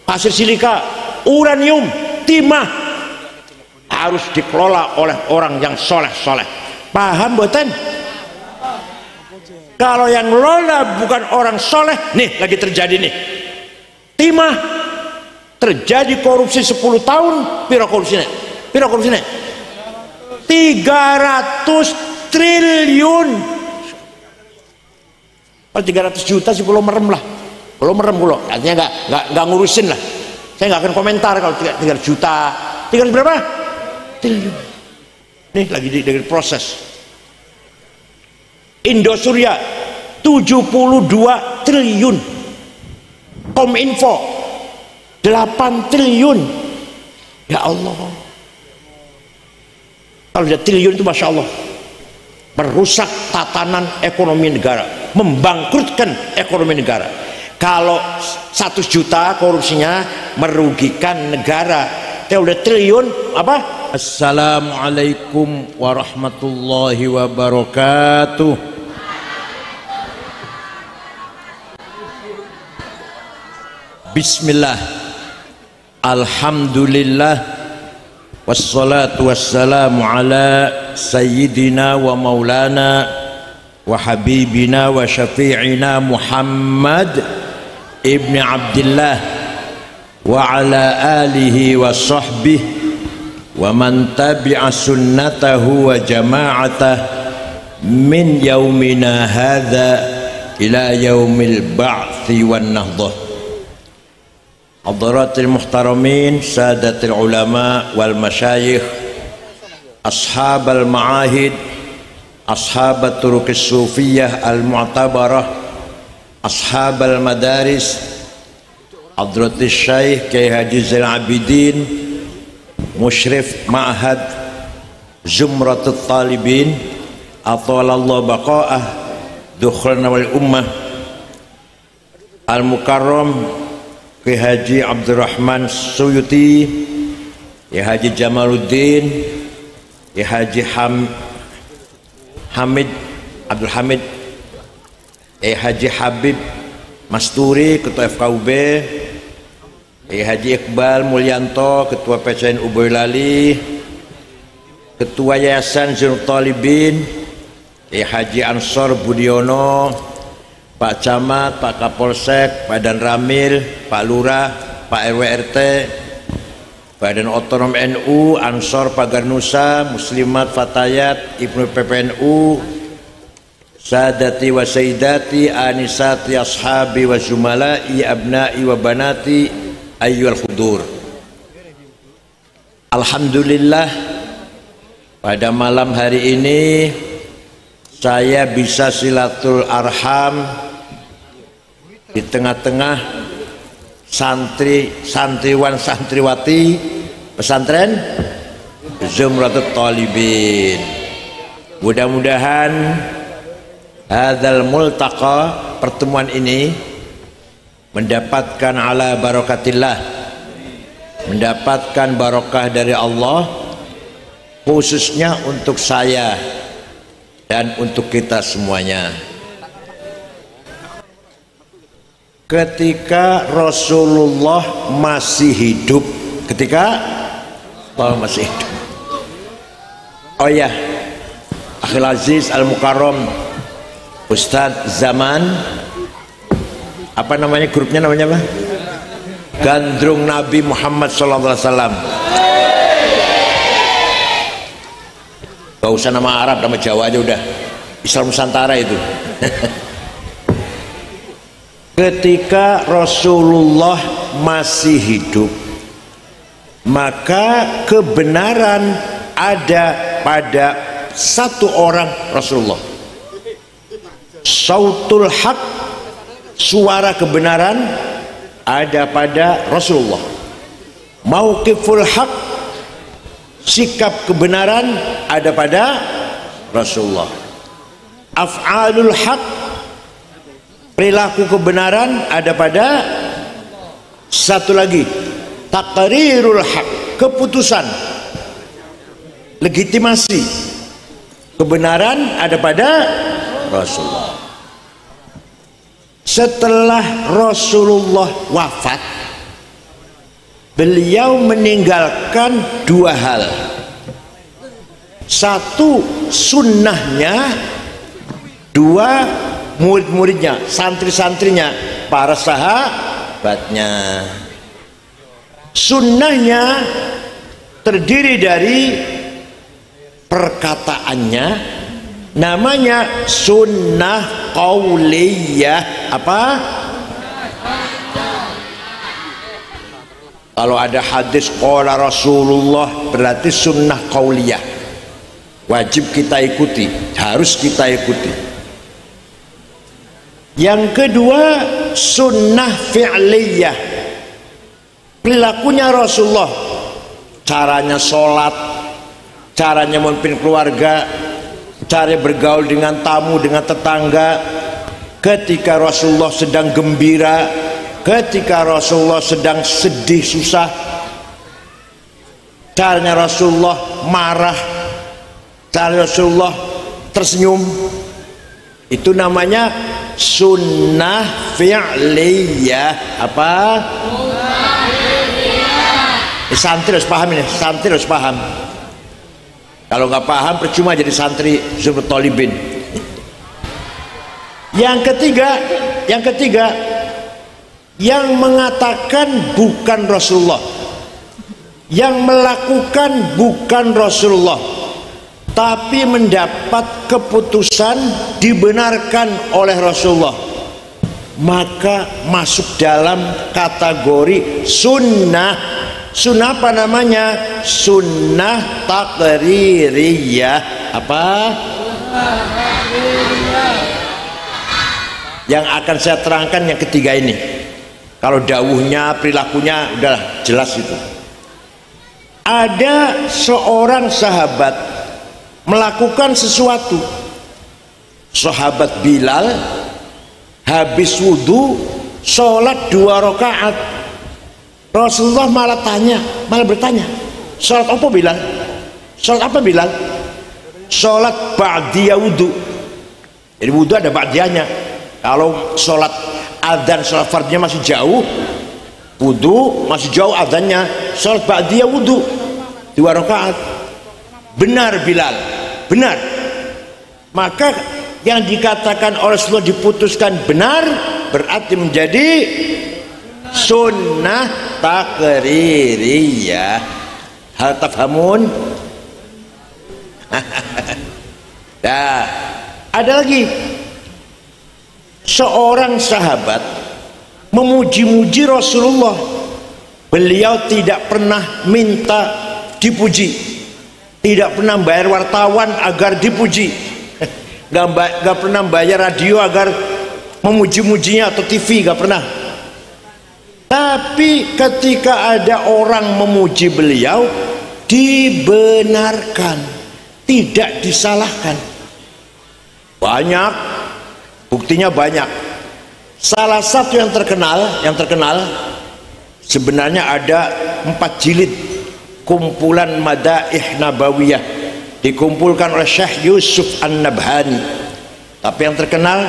pasir silika, uranium, timah harus dikelola oleh orang yang soleh-soleh. Paham boten? Kalau yang ngelola bukan orang soleh, nih lagi terjadi nih timah, terjadi korupsi 10 tahun. Piro korupsinya? 300 triliun. Kalau 300 juta sih belum merem lah, belum merem pulau. Artinya nggak ngurusin lah. Saya nggak akan komentar kalau 300 juta. 300 berapa? Triliun. Nih lagi dengan proses. Indosuria 72 triliun. Kominfo 8 triliun. Ya Allah, kalau ada triliun itu masya Allah, merusak tatanan ekonomi negara, membangkrutkan ekonomi negara. Kalau 100 juta korupsinya merugikan negara, kalau udah triliun apa? Assalamualaikum warahmatullahi wabarakatuh. Bismillah, alhamdulillah, wassalatu wassalamu ala sayyidina wa maulana wa habibina wa syafi'ina Muhammad ibni Abdillah wa ala alihi wa sahbihi wa man tabi'a sunnatahu wa jama'atah min yaumina hadha ila yaumil ba'thi wan nahdah. Hadaratil muhtaramin, sadatil ulama wal masyayikh, ashabal ma'ahid, ashabat turukis sufiyah al mu'tabarah, ashabal madaris, hadratis syaikh Kiai Haji Zainal Abidin, musyrif ma'had zumratut talibin, atalallahu baqa'ah dukhrana wal ummah, al mukarram Kiai Haji Abdurrahman Suyuti, Kiai Haji Jamaluddin, Kiai Haji Hamid Abdul Hamid, Kiai Haji Habib Masturi Ketua FKUB, Kiai Haji Iqbal Mulyanto Ketua PCNU Boyolali, Ketua Yayasan Zainul Talibin, Kiai Haji Ansor Budiono, Pak Camat, Pak Kapolsek, Pak Dan Ramil, Pak Lurah, Pak RW RT, Badan Otonom NU, Ansor Pagar Nusa, Muslimat Fatayat, Ibnu PPNU, Sadati wa Sayyidati, Anisati Ashabi wa Zumala'i, Abna'i wa Banati, Ayyul Hudur. Alhamdulillah, pada malam hari ini saya bisa silatul arham di tengah-tengah santriwan santriwati pesantren Zumratut Talibin. Mudah-mudahan hadzal multaqa, pertemuan ini mendapatkan ala barakatillah, mendapatkan barokah dari Allah, khususnya untuk saya dan untuk kita semuanya. Ketika Rasulullah masih hidup, ketika Allah masih hidup, oh ya, Akhil Aziz Al Mukarram Ustadz Zaman, apa namanya grupnya, namanya apa? Gandrung Nabi Muhammad SAW. Gak usah nama Arab, nama Jawa aja udah, Islam Nusantara itu. Ketika Rasulullah masih hidup, maka kebenaran ada pada satu orang Rasulullah. Sautul haq, suara kebenaran ada pada Rasulullah. Mauqiful haq, sikap kebenaran ada pada Rasulullah. Af'alul haq, perilaku kebenaran ada pada satu lagi. Taqrirul haq, keputusan, legitimasi kebenaran ada pada Rasulullah. Setelah Rasulullah wafat, beliau meninggalkan dua hal. Satu, sunnahnya. Dua, murid-muridnya, santri-santrinya, para sahabatnya. Sunnahnya terdiri dari perkataannya, namanya sunnah qauliyah. Apa? Kalau ada hadis qala Rasulullah, berarti sunnah qauliyah, wajib kita ikuti, harus kita ikuti. Yang kedua, sunnah fi'liyah, perilakunya Rasulullah, caranya sholat, caranya memimpin keluarga, cara bergaul dengan tamu, dengan tetangga, ketika Rasulullah sedang gembira, ketika Rasulullah sedang sedih susah, caranya Rasulullah marah, cara Rasulullah tersenyum, itu namanya sunnah fi'liyah. Apa? Santri harus paham ini, santri harus paham. Kalau nggak paham percuma jadi santri Zumrut Thalibin. Yang ketiga, yang mengatakan bukan Rasulullah, yang melakukan bukan Rasulullah, tapi mendapat keputusan dibenarkan oleh Rasulullah, maka masuk dalam kategori sunnah. Sunnah apa namanya? Sunnah taqririyah. Apa? Yang akan saya terangkan yang ketiga ini. Kalau dawuhnya, perilakunya udah jelas itu. Ada seorang sahabat melakukan sesuatu. Sahabat Bilal habis wudhu sholat 2 rakaat. Rasulullah malah bertanya, sholat apa Bilal? Sholat apa Bilal? Sholat ba'diyah wudhu. Jadi wudhu ada ba'diyahnya. Kalau sholat adzan, sholat fardnya masih jauh, wudhu masih jauh adzannya, sholat ba'diyah wudhu 2 rakaat. Benar Bilal, benar. Maka yang dikatakan oleh Rasulullah diputuskan benar, berarti menjadi sunnah taqririyah. Hal tafhamun? Nah, ada lagi seorang sahabat memuji-muji Rasulullah. Beliau tidak pernah minta dipuji, tidak pernah bayar wartawan agar dipuji, gak pernah bayar radio agar memuji-mujinya atau TV, gak pernah. Tapi ketika ada orang memuji beliau, dibenarkan, tidak disalahkan. Banyak, buktinya banyak. Salah satu yang terkenal sebenarnya ada 4 jilid kumpulan Madaih Nabawiyah, dikumpulkan oleh Syekh Yusuf An-Nabhani. Tapi yang terkenal,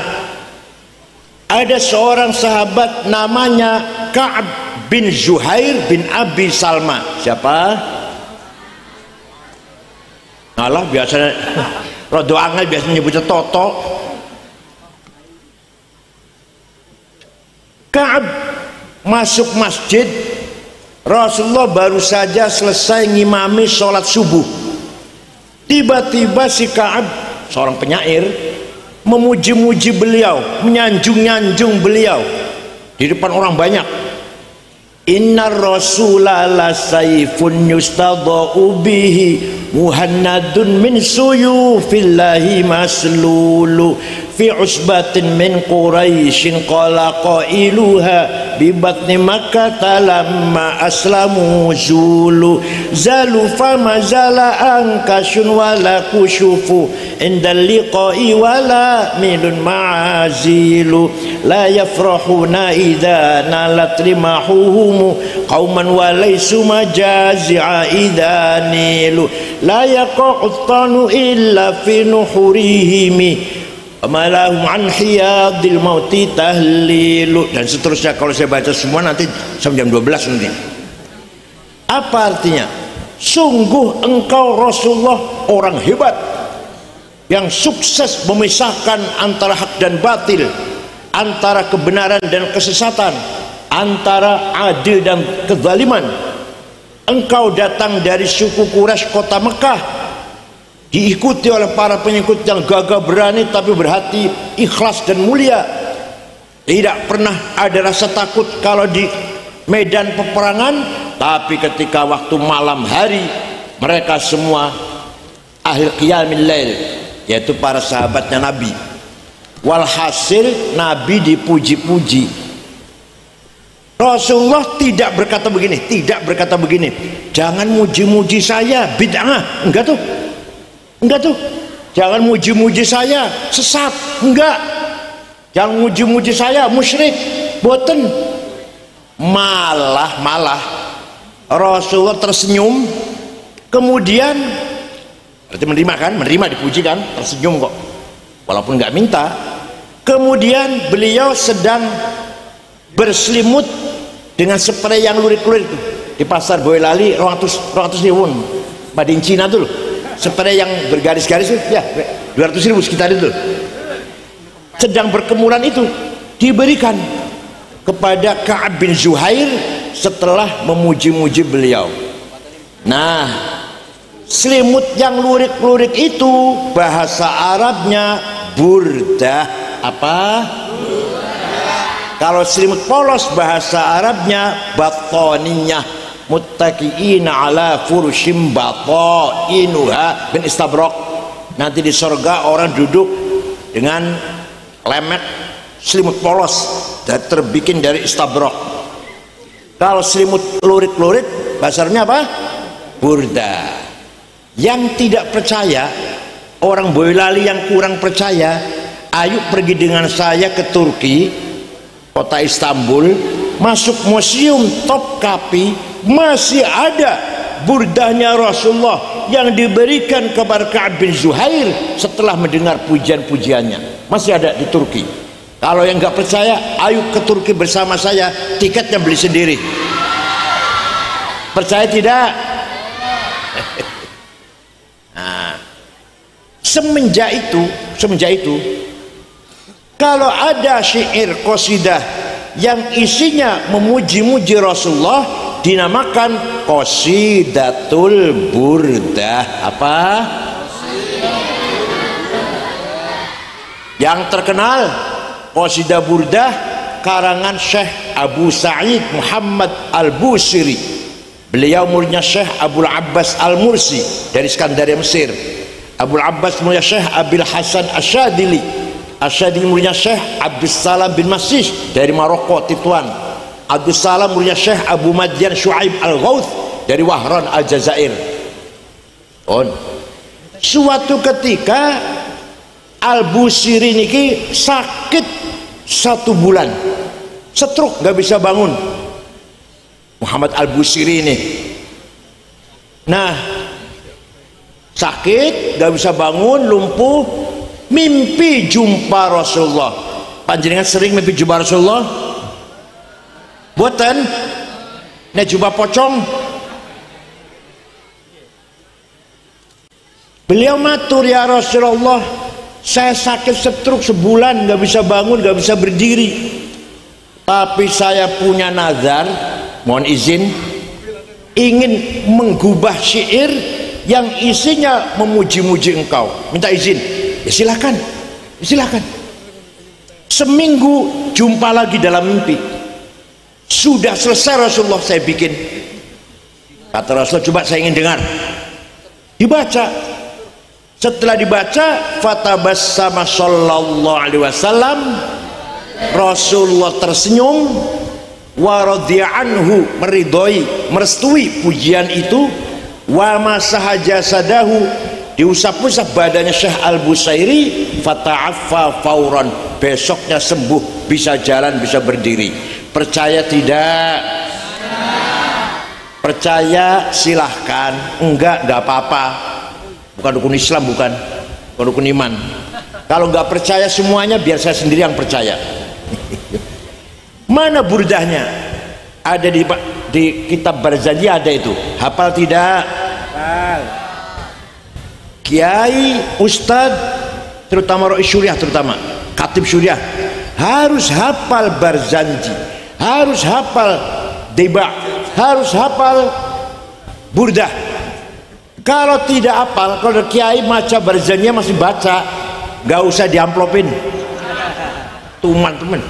ada seorang sahabat namanya Ka'ab bin Zuhair bin Abi Salma. Siapa? Alah, biasanya rada angel biasanya nyebutnya Toto. Ka'ab masuk masjid, Rasulullah baru saja selesai ngimami sholat subuh. Tiba-tiba si Ka'ab, seorang penyair, memuji-muji beliau, menyanjung-nyanjung beliau di depan orang banyak. Innar rasula la sayfun yustadau bihi muhannadun min suyufillahi maslulu fi usbatin min quraishin qala qailuha bi batni makkah lamma aslamu zulu zalu fama zala ankashun wala kushufu indal liqai wala milun ma'azilu la yafrahuna idha nalat rimahuhum qauman walaysu majazi'a idha nilu la yaqa'uttanu illa fi nuhurihimi amalahum an hiyadil mauti tahlilu, dan seterusnya. Kalau saya baca semua nanti sampai jam 12 nanti. Apa artinya? Sungguh engkau Rasulullah orang hebat yang sukses memisahkan antara hak dan batil, antara kebenaran dan kesesatan, antara adil dan kezaliman. Engkau datang dari suku Quraisy kota Mekah, diikuti oleh para pengikut yang gagah berani tapi berhati ikhlas dan mulia. Tidak pernah ada rasa takut kalau di medan peperangan, tapi ketika waktu malam hari mereka semua ahli qiyamil lail, yaitu para sahabatnya Nabi. Walhasil Nabi dipuji-puji. Rasulullah tidak berkata begini, jangan muji-muji saya, bid'ah, enggak tuh, jangan muji-muji saya, sesat, enggak, jangan muji-muji saya, musyrik, boten. Malah Rasulullah tersenyum, kemudian berarti menerima dipuji kan, tersenyum kok, walaupun nggak minta. Kemudian beliau sedang berselimut dengan spray yang lurik-lurik di pasar Boyolali, 200 ribu badin Cina tuh loh, spray yang bergaris-garis tuh, ya 200 ribu sekitar itu. Sedang berkemuran itu diberikan kepada Ka'ab bin Zuhair setelah memuji-muji beliau. Nah, selimut yang lurik-lurik itu bahasa Arabnya burdah. Apa? Kalau selimut polos bahasa Arabnya batoniyah, muttaqiina ala furushim batainuha bin istabraq. Nanti di surga orang duduk dengan lemek selimut polos dan terbikin dari istabraq. Kalau selimut lurik-lurik bahasa Arabnya apa? Burda. Yang tidak percaya, orang Boyolali yang kurang percaya, ayo pergi dengan saya ke Turki, kota Istanbul, masuk museum Topkapi, masih ada burdahnya Rasulullah yang diberikan kepada Ka'ab bin Zuhair setelah mendengar pujian-pujiannya, masih ada di Turki. Kalau yang nggak percaya, ayo ke Turki bersama saya, tiketnya beli sendiri. Percaya tidak? Nah, semenjak itu kalau ada syair qasidah yang isinya memuji-muji Rasulullah, dinamakan qasidatul burdah. Apa? Yang terkenal qasidah burdah karangan Syekh Abu Sa'id Muhammad Al-Busiri. Beliau muridnya Syekh Abul Abbas Al-Mursi dari Skandaria Mesir. Abul Abbas muridnya Syekh Abil Hasan Asyadili. Asyadili muridnya Syekh Abdus Salam bin Masih dari Maroko, Tituan. Abdus Salam muridnya Syekh Abu Madyan Shu'aib Al-Ghauth dari Wahran Al-Jazair. Suatu ketika Al-Busiri niki sakit 1 bulan, stroke, nggak bisa bangun. Muhammad Al-Busiri ini, nah sakit, nggak bisa bangun, lumpuh, mimpi jumpa Rasulullah. Panjenengan sering mimpi jumpa Rasulullah? Boten? Nah jumpa pocong. Beliau matur, ya Rasulullah, saya sakit stroke sebulan, nggak bisa bangun, nggak bisa berdiri, tapi saya punya nazar, mohon izin, ingin menggubah syair yang isinya memuji-muji engkau, minta izin. Ya silakan, silakan. Seminggu jumpa lagi dalam mimpi, sudah selesai Rasulullah saya bikin. Kata Rasulullah, coba saya ingin dengar. Dibaca. Setelah dibaca, fatabassama sallallahu alaihi wasallam, Rasulullah tersenyum, wa radhiya anhu, meridhoi, merestui pujian itu, wa masaha jasadahu, diusap-usap badannya Syekh Al-Busairi, fata'affa fauran, besoknya sembuh, bisa jalan, bisa berdiri. Percaya tidak? Percaya silahkan, enggak apa-apa. Bukan rukun Islam, bukan rukun iman. Kalau nggak percaya semuanya, biar saya sendiri yang percaya. Mana burdahnya? Ada di kitab Barzanji ada itu. Hafal tidak? Hafal. Kiai, ustad, terutama Rois Syuriah, terutama Khatib Syuriah, harus hafal Barzanji, harus hafal Deba, harus hafal Burdah. Kalau tidak hafal, kalau kiai baca Barzanji masih baca, gak usah diamplopin. Teman-teman,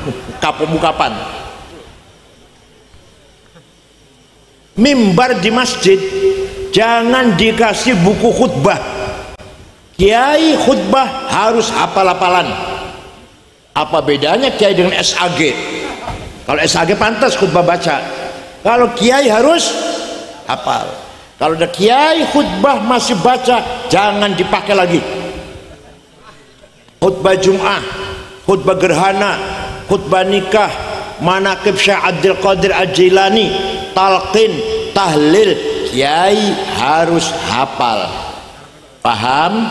kapan? Mimbar di masjid jangan dikasih buku khutbah. Kiai khutbah harus hafal-hafalan. Apa bedanya kiai dengan SAG? Kalau SAG pantas khutbah baca, kalau kiai harus hafal. Kalau ada kiai khutbah masih baca, jangan dipakai lagi. Khutbah Jum'ah, khutbah gerhana, khutbah nikah, manaqib Syekh Abdul Qadir Al-Jilani, talqin, tahlil, kiai harus hafal. Paham?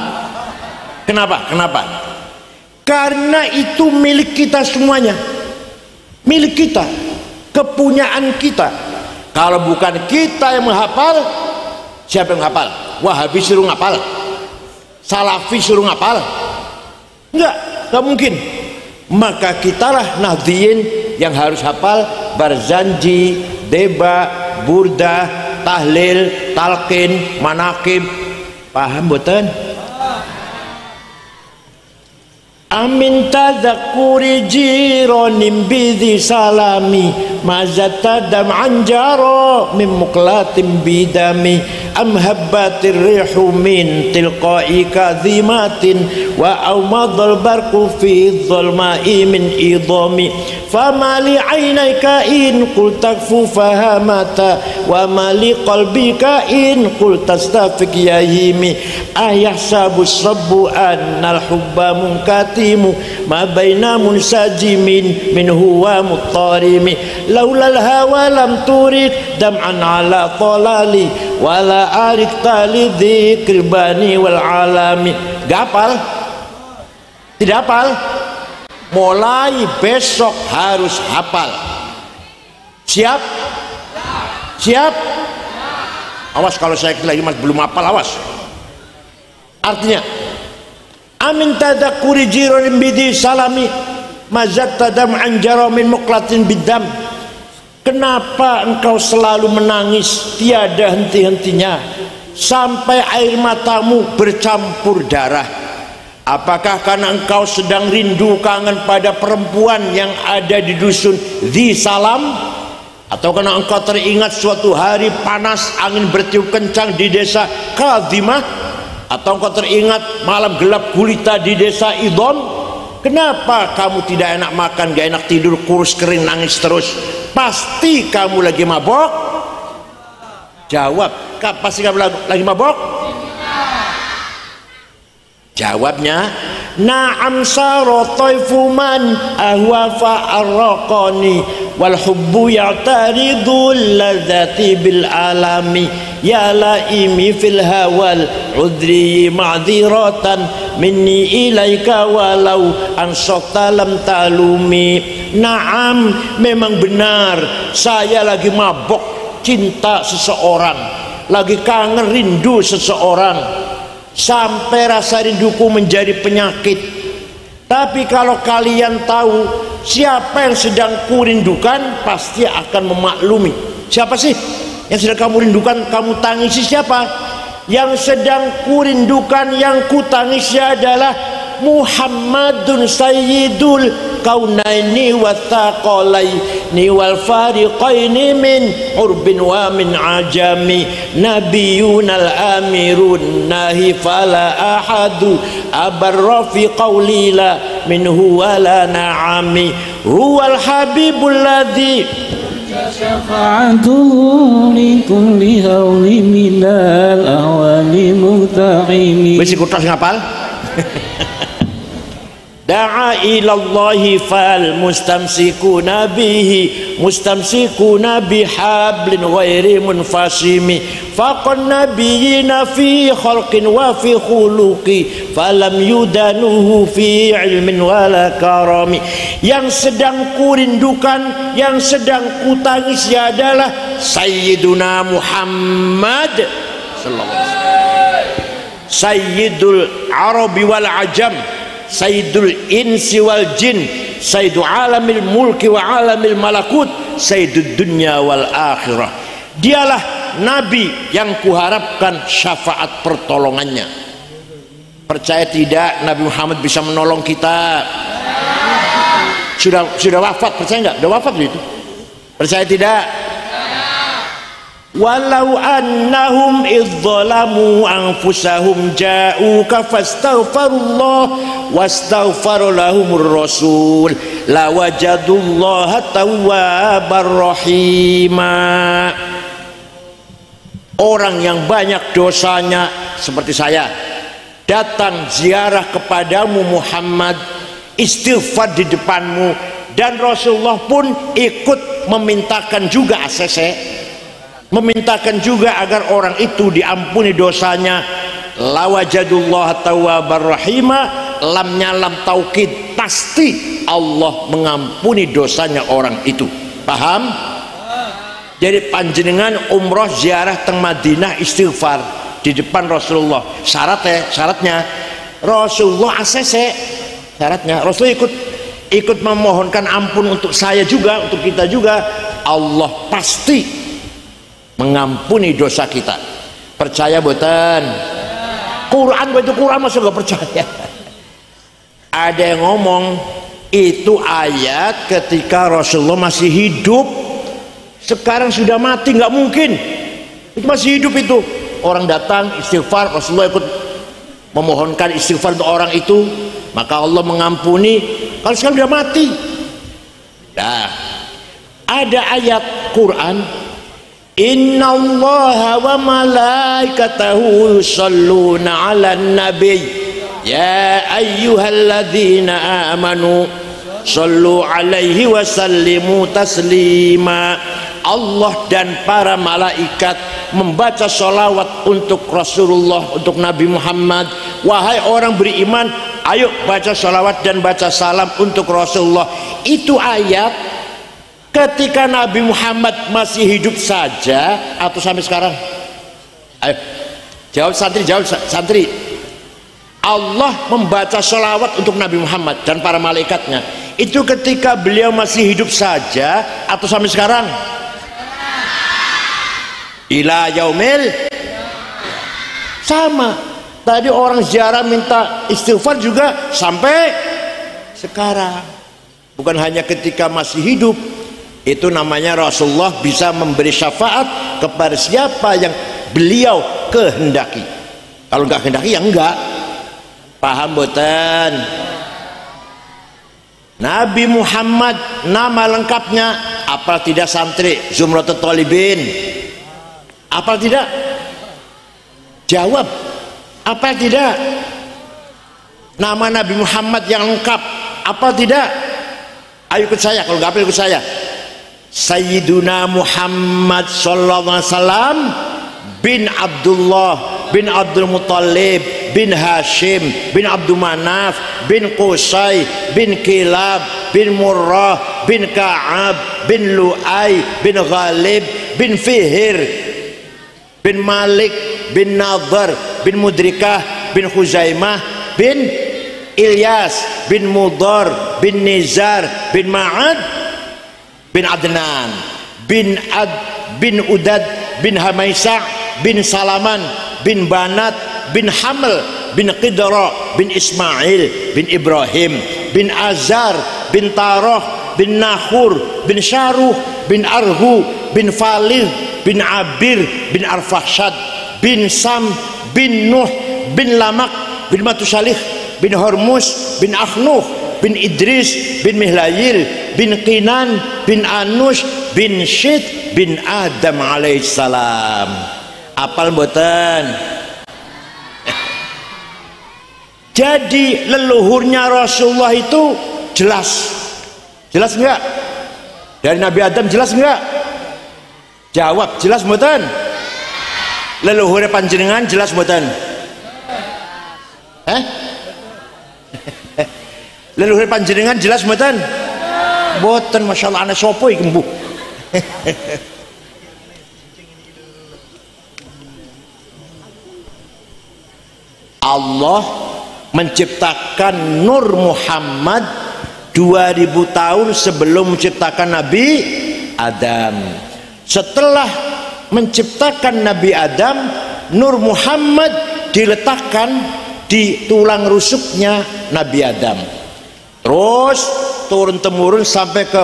Kenapa? Karena itu milik kita semuanya, milik kita, kepunyaan kita. Kalau bukan kita yang menghafal, siapa yang menghafal? Wahabi suruh ngapal, Salafi suruh ngapal? Enggak mungkin. Maka kitalah Nahdliyin yang harus hafal Barzanji, Deba, Burdah, tahlil, talqin, manaqib. Paham boten? Amin tadzakkuri jiranim bidhi salami mazatadam anjaro min muqlatin bidami am habbatir rihu min tilqai kadhimatin wa awmadal barqu fi dhulma'i min idami fama li aynayka in qul takfu fahamata wa ma li qalbika in qul tastafik yahimi ayahsabu sabbu annal hubba munkatimu ma baina munsajimin min huwa muttarimi laulal hawa lam turid dam'an ala talali wala arik tali dzikr bani wal alami. Gapal? Tidak hafal? Mulai besok harus hafal. Siap? Siap? Awas kalau saya lagi masih belum hafal, awas. Artinya amin tadakkuri jironin bidi salami mazat tadam anjaro min muqlatin bidam. Kenapa engkau selalu menangis tiada henti-hentinya sampai air matamu bercampur darah? Apakah karena engkau sedang rindu kangen pada perempuan yang ada di dusun Dhi Salam? Atau karena engkau teringat suatu hari panas angin bertiup kencang di desa Kadhimah? Atau engkau teringat malam gelap gulita di desa Idham? Kenapa kamu tidak enak makan, gak enak tidur, kurus kering, nangis terus? Pasti kamu lagi mabok. Jawab, pasti kamu lagi mabok? Jawabnya, na'am saro taifu man ahwa fa'arraqani wal hubbu ya'taridul ladzati bil alami ya laimi fil hawal udri ma'dziratan minni ilaika walau ansokta lam talumi. Naam, memang benar saya lagi mabok cinta seseorang, lagi kangen rindu seseorang, sampai rasa rinduku menjadi penyakit. Tapi kalau kalian tahu siapa yang sedang kurindukan, pasti akan memaklumi. Siapa sih yang sedang kamu rindukan, kamu tangisi? Siapa yang sedang kurindukan, yang kutangisi adalah Muhammadun Sayyidul Kaunaini wa Thaqalaini wal Fariqaini min urbin wa min ajami nabiyunal amirun nahi fala ahadu abarra fi qawli la minhu wala na'ami huwal habibul ladzi syafa'atuhu li kulli hawli minal awali muhta'imi. Mesti kutas ngapal? Da'a ilallahi fal mustamsikuna bihi mustamsikuna bihablin ghairi munfasimi faqan nabiyina fi khalqin wa fi khuluqi falam yudanuhu fi ilmin wala karami yang sedang kurindukan, yang sedang kutangisi adalah Sayyiduna Muhammad sallallahu alaihi wasallam, Sayyidul Arabi wal Ajam, Sayyidul Insi wal Jin, Sayyidu alamil mulki wa alamil malakut, Sayyidud dunya wal akhirah. Dialah Nabi yang kuharapkan syafaat pertolongannya. Percaya tidak Nabi Muhammad bisa menolong kita? Sudah wafat, percaya enggak? Sudah wafat itu. Percaya tidak? Walau annahum idzalamu anfusahum ja'uka fastaghfirullah wastaghfara lahumur rasul lawajadullaha tawwabar rahima. Orang yang banyak dosanya seperti saya datang ziarah kepadamu Muhammad, istighfar di depanmu, dan Rasulullah pun ikut memintakan juga ACC, memintakan juga agar orang itu diampuni dosanya. Lawajadullah tawwabar rahima, lamnya lam taukid, pasti Allah mengampuni dosanya orang itu. Paham? Jadi panjenengan umroh ziarah teng Madinah istighfar di depan Rasulullah. Syaratnya Rasulullah ACC, syaratnya Rasulullah ikut memohonkan ampun untuk saya juga, untuk kita juga. Allah pasti mengampuni dosa kita. Percaya boten? Quran itu Quran masuk gak percaya? Ada yang ngomong itu ayat ketika Rasulullah masih hidup. Sekarang sudah mati, nggak mungkin. Itu masih hidup itu. Orang datang istighfar, Rasulullah ikut memohonkan istighfar untuk orang itu, maka Allah mengampuni. Kalau sekarang sudah mati. Nah, ada ayat Quran, innallaha wa malaikatahu yusholluna 'alan nabiy ya ayyuhalladzina amanu shollu 'alaihi wa sallimu taslima. Allah dan para malaikat membaca sholawat untuk Rasulullah, untuk Nabi Muhammad. Wahai orang beriman, ayo baca sholawat dan baca salam untuk Rasulullah. Itu ayat ketika Nabi Muhammad masih hidup saja atau sampai sekarang? Ayo jawab santri. Allah membaca sholawat untuk Nabi Muhammad dan para malaikatnya itu ketika beliau masih hidup saja atau sampai sekarang? Ila yaumil sama. Tadi orang ziarah minta istighfar juga sampai sekarang. Bukan hanya ketika masih hidup. Itu namanya Rasulullah bisa memberi syafaat kepada siapa yang beliau kehendaki. Kalau nggak kehendaki ya enggak. Paham boten? Nabi Muhammad nama lengkapnya apa tidak santri? Zumratul Thalibin. Apa tidak? Jawab. Apa tidak? Nama Nabi Muhammad yang lengkap apa tidak? Ayo ikut saya. Kalau nggak apa ikut saya. Sayyiduna Muhammad sallallahu alaihi wasallam bin Abdullah bin Abdul Muttalib bin Hashim bin Abdul Manaf bin Qusay bin Kilab bin Murrah bin Ka'ab bin Lu'ay bin Ghalib bin Fihir bin Malik bin Nadhar bin Mudrikah bin Khuzaimah bin Ilyas bin Mudar bin Nizar bin Ma'ad bin Adnan bin Udad bin Hamaisa bin Salaman bin Banat bin Haml bin Qidra bin Ismail bin Ibrahim bin Azar bin Tarah bin Nahur bin Syaruh bin Arhu bin Falih bin Abir bin Arfahshad bin Sam bin Nuh bin Lamak bin Matusalih bin Hormuz bin Akhnuh bin Idris bin Mihlayil bin Qinan bin Anush bin Syed bin Adam alaihissalam. Apal mboten? Jadi leluhurnya Rasulullah itu jelas enggak? Dari Nabi Adam jelas enggak? Jawab, jelas mboten? Leluhurnya panjenengan jelas mboten? leluhur panjenengan jelas mboten? Mboten, masyaallah. Ana sapa iki mbuh? Allah menciptakan Nur Muhammad 2000 tahun sebelum menciptakan Nabi Adam. Setelah menciptakan Nabi Adam, Nur Muhammad diletakkan di tulang rusuknya Nabi Adam. Terus turun-temurun sampai ke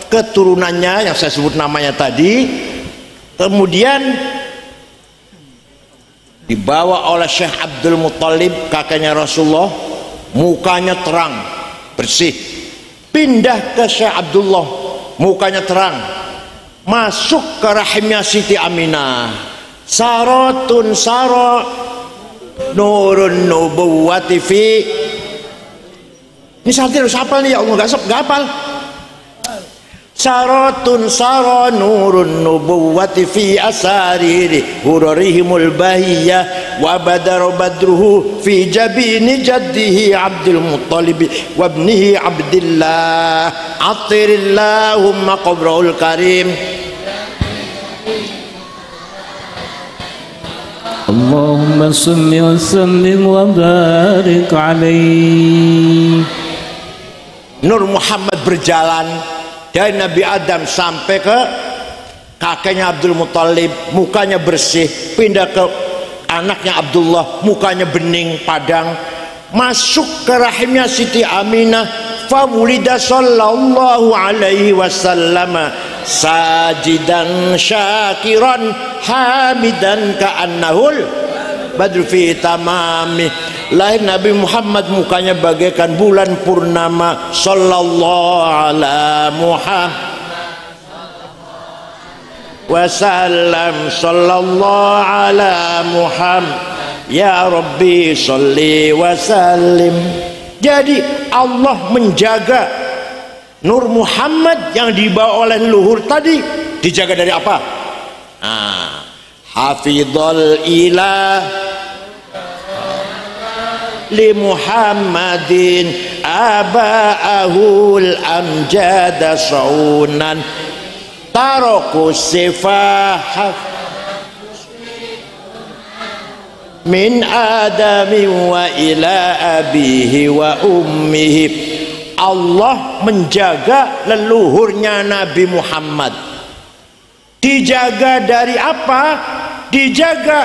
keturunannya yang saya sebut namanya tadi. Kemudian dibawa oleh Syekh Abdul Muttalib, kakeknya Rasulullah, mukanya terang, bersih. Pindah ke Syekh Abdullah, mukanya terang, masuk ke rahimnya Siti Aminah. Saratun sara nurun nubuwati fi. Ini saya harus hafal nih ya Allah, nggak hafal. Saratun sara nurun nubuwati fi asariri hurarihimul bahiyah wa badar badruhu fi jabini jaddihi Abdul Muttalib wa ibnihi Abdillah atirillahumma qabrul karim. Allahumma salli wa sallim wa barik alaihi. Nur Muhammad berjalan dari Nabi Adam sampai ke kakeknya Abdul Muttalib, mukanya bersih. Pindah ke anaknya Abdullah, mukanya bening padang. Masuk ke rahimnya Siti Aminah, fawulida sallallahu alaihi wasallam sajidan syakiran hamidan ka'annahul badru fi tamami. Lahir Nabi Muhammad, mukanya bagaikan bulan purnama. Sallallahu ala Muhammad wasallam, sallallahu ala Muhammad, ya Rabbi salli wasallim. Jadi Allah menjaga Nur Muhammad yang dibawa oleh leluhur tadi, dijaga dari apa? Hafidhal ilah li Muhammadin aba'ahul amjada saunan taraku sifah min adami wa ila abihi wa ummihi. Allah menjaga leluhurnya Nabi Muhammad. Dijaga dari apa? Dijaga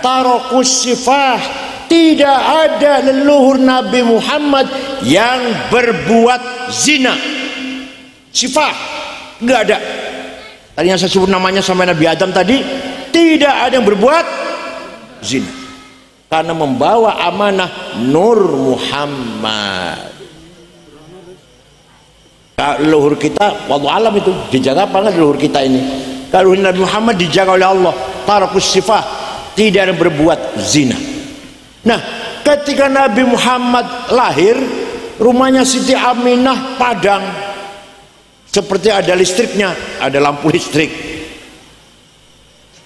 tarakus sifah. Tidak ada leluhur Nabi Muhammad yang berbuat zina. Sifah nggak ada. Tadi yang saya sebut namanya sama Nabi Adam tadi, tidak ada yang berbuat zina, karena membawa amanah Nur Muhammad. Leluhur kita, wallahu alam, itu dijaga apa enggak leluhur kita ini? Kalau Nabi Muhammad dijaga oleh Allah, tarakus sifah, tidak ada yang berbuat zina. Nah, ketika Nabi Muhammad lahir, rumahnya Siti Aminah padang, seperti ada listriknya, ada lampu listrik.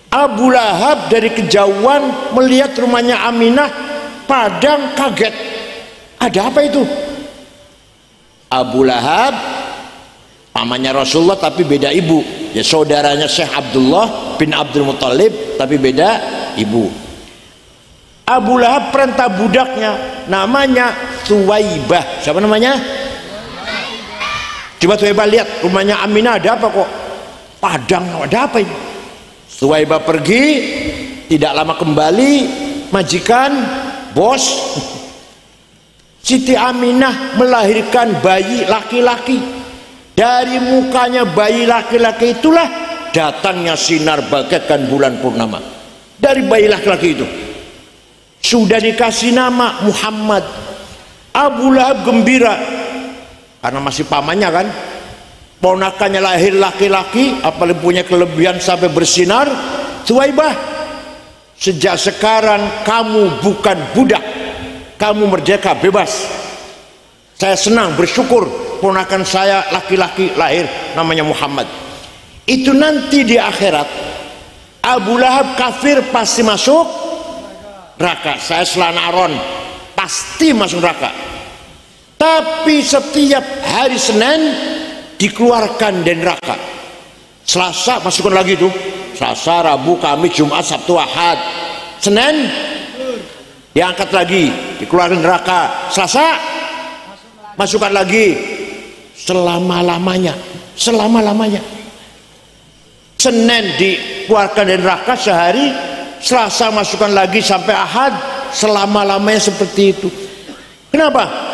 Abu Lahab dari kejauhan melihat rumahnya Aminah padang, kaget. Ada apa itu? Abu Lahab pamannya Rasulullah tapi beda ibu, ya saudaranya Syekh Abdullah bin Abdul Muttalib tapi beda ibu. Abu Lahab perintah budaknya, namanya Thuwaibah. Siapa namanya? Coba Thuwaibah lihat rumahnya Aminah, ada apa kok padang, ada apa ini? Thuwaibah pergi, tidak lama kembali, majikan, bos, Siti Aminah melahirkan bayi laki-laki. Dari mukanya bayi laki-laki itulah datangnya sinar bagaikan bulan purnama. Dari bayi laki-laki itu sudah dikasih nama Muhammad. Abu Lahab gembira karena masih pamannya kan, ponakannya lahir laki-laki, apalagi punya kelebihan sampai bersinar. Thuwaibah, sejak sekarang kamu bukan budak, kamu merdeka, bebas. Saya senang, bersyukur ponakan saya laki-laki lahir namanya Muhammad. Itu nanti di akhirat Abu Lahab kafir pasti masuk neraka. Saya selana Aron pasti masuk neraka. Tapi setiap hari Senin dikeluarkan dari neraka. Selasa masukkan lagi tuh. Selasa, Rabu, Kamis, Jumat, Sabtu, Ahad. Senin diangkat lagi, dikeluarkan neraka. Selasa masukkan lagi selama-lamanya. Selama-lamanya. Senin dikeluarkan dari neraka sehari, Selasa masukkan lagi sampai Ahad, selama-lamanya seperti itu. Kenapa?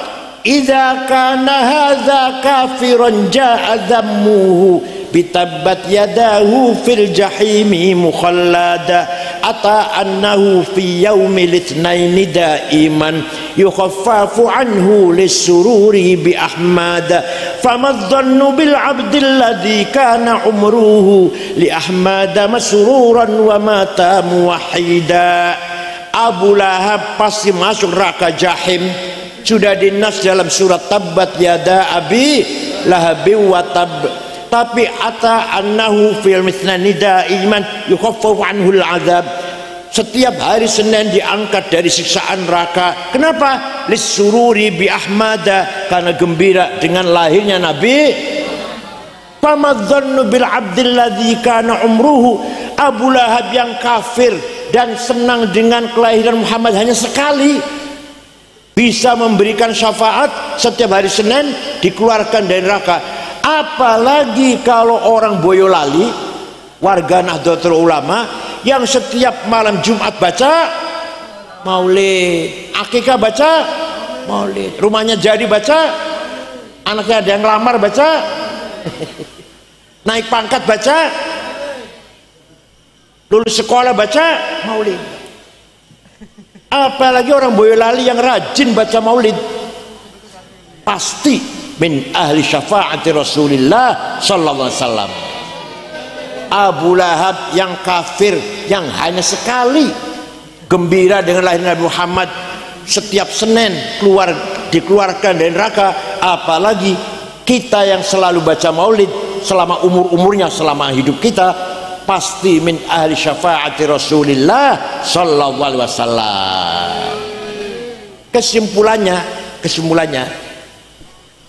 Idza kana hadza kafiran ja'a dhammuhu bitabbat yadahu fil jahimi mukhallada ata annahu fi yaumil itsnaini daiman yukhaffafu anhu lisururi bi ahmada famadhannu bil abdil ladzi kana umruhu li ahmada masruran wa mata muwahhida. Abu Lahab pasti masuk neraka jahim. Sudah dinas dalam surat Tabbat yada abi lahabi wa tab. Tapi ata annahu fil mithnani daiman yukhaffafu anhu al-azab. Setiap hari Senin diangkat dari siksaan neraka. Kenapa? Lisururi bi ahmada, karena gembira dengan lahirnya Nabi. Famadzannu bil abdil ladzi kana umruhu. Abu Lahab yang kafir dan senang dengan kelahiran Muhammad hanya sekali, bisa memberikan syafaat setiap hari Senin dikeluarkan dari neraka. Apalagi kalau orang Boyolali, warga Nahdlatul Ulama, yang setiap malam Jumat baca maulid, akikah baca maulid, rumahnya jadi baca, anaknya ada yang lamar baca, naik pangkat baca, lulus sekolah baca maulid. Apalagi orang Boyolali yang rajin baca maulid, pasti min ahli syafaati Rasulillah sallallahu alaihi wasallam. Abu Lahab yang kafir, yang hanya sekali gembira dengan lahir Nabi Muhammad, setiap Senin dikeluarkan dari neraka. Apalagi kita yang selalu baca maulid selama umurnya, selama hidup kita, pasti min ahli syafaati Rasulillah sallallahu alaihi wasallam. Kesimpulannya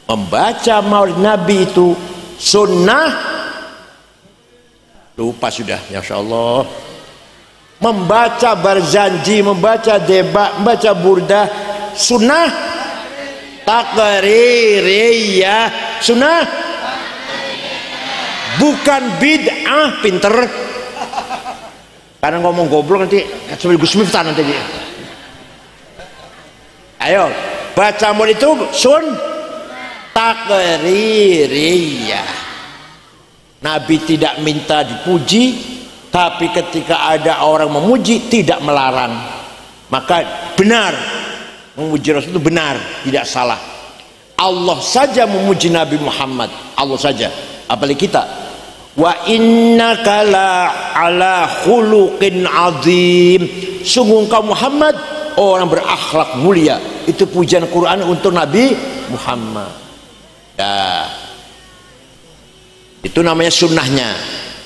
membaca maulid Nabi itu sunnah. Lupa sudah, Masya Allah. Membaca Barzanji, membaca Deba, membaca Burdah, sunnah. Takririyah, sunnah. Bukan bid'ah. Pinter, karena ngomong goblok nanti sambil Gus Miftah nanti dia. Ayo baca maulid itu takririyah. Nabi tidak minta dipuji, tapi ketika ada orang memuji tidak melarang. Maka benar, memuji Rasul itu benar, tidak salah. Allah saja memuji Nabi Muhammad, Allah saja, apalagi kita. Wa innaka la ala khuluqin azim. Sungguh engkau Muhammad orang berakhlak mulia. Itu pujian Quran untuk Nabi Muhammad. Itu namanya sunnahnya.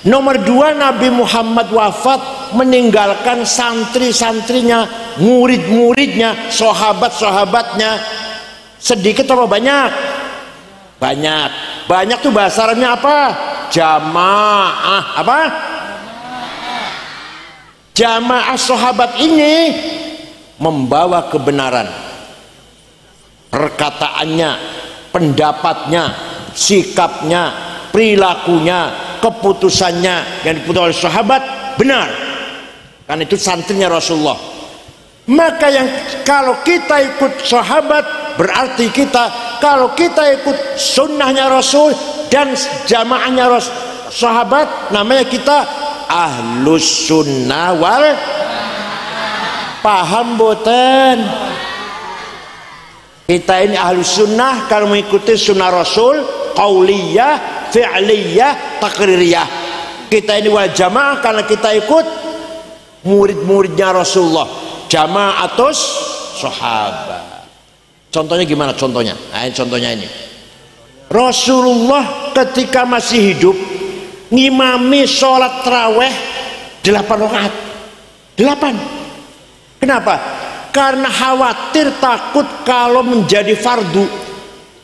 Nomor dua, Nabi Muhammad wafat meninggalkan santri-santrinya, murid-muridnya, sahabat-sahabatnya. Sedikit atau banyak? Banyak. Banyak tuh bahasa Arabnya apa? Jamaah. Apa? Jamaah sahabat ini membawa kebenaran, perkataannya, pendapatnya, sikapnya, perilakunya, keputusannya yang diputuskan oleh sahabat benar, karena itu santrinya Rasulullah. Maka yang kalau kita ikut sahabat berarti kalau kita ikut sunnahnya Rasul dan jamaahnya sahabat, namanya kita ahlus sunnah wal. Paham boten? Kita ini ahlus sunnah kalau mengikuti sunnah Rasul, qauliyah, fi'liyah, takririyah. Kita ini wal jamaah karena kita ikut murid-muridnya Rasulullah, jamaatus sahabat. Contohnya gimana? Contohnya ini Rasulullah ketika masih hidup ngimami sholat taraweh 8 rakaat. 8. Kenapa? Karena khawatir takut kalau menjadi fardu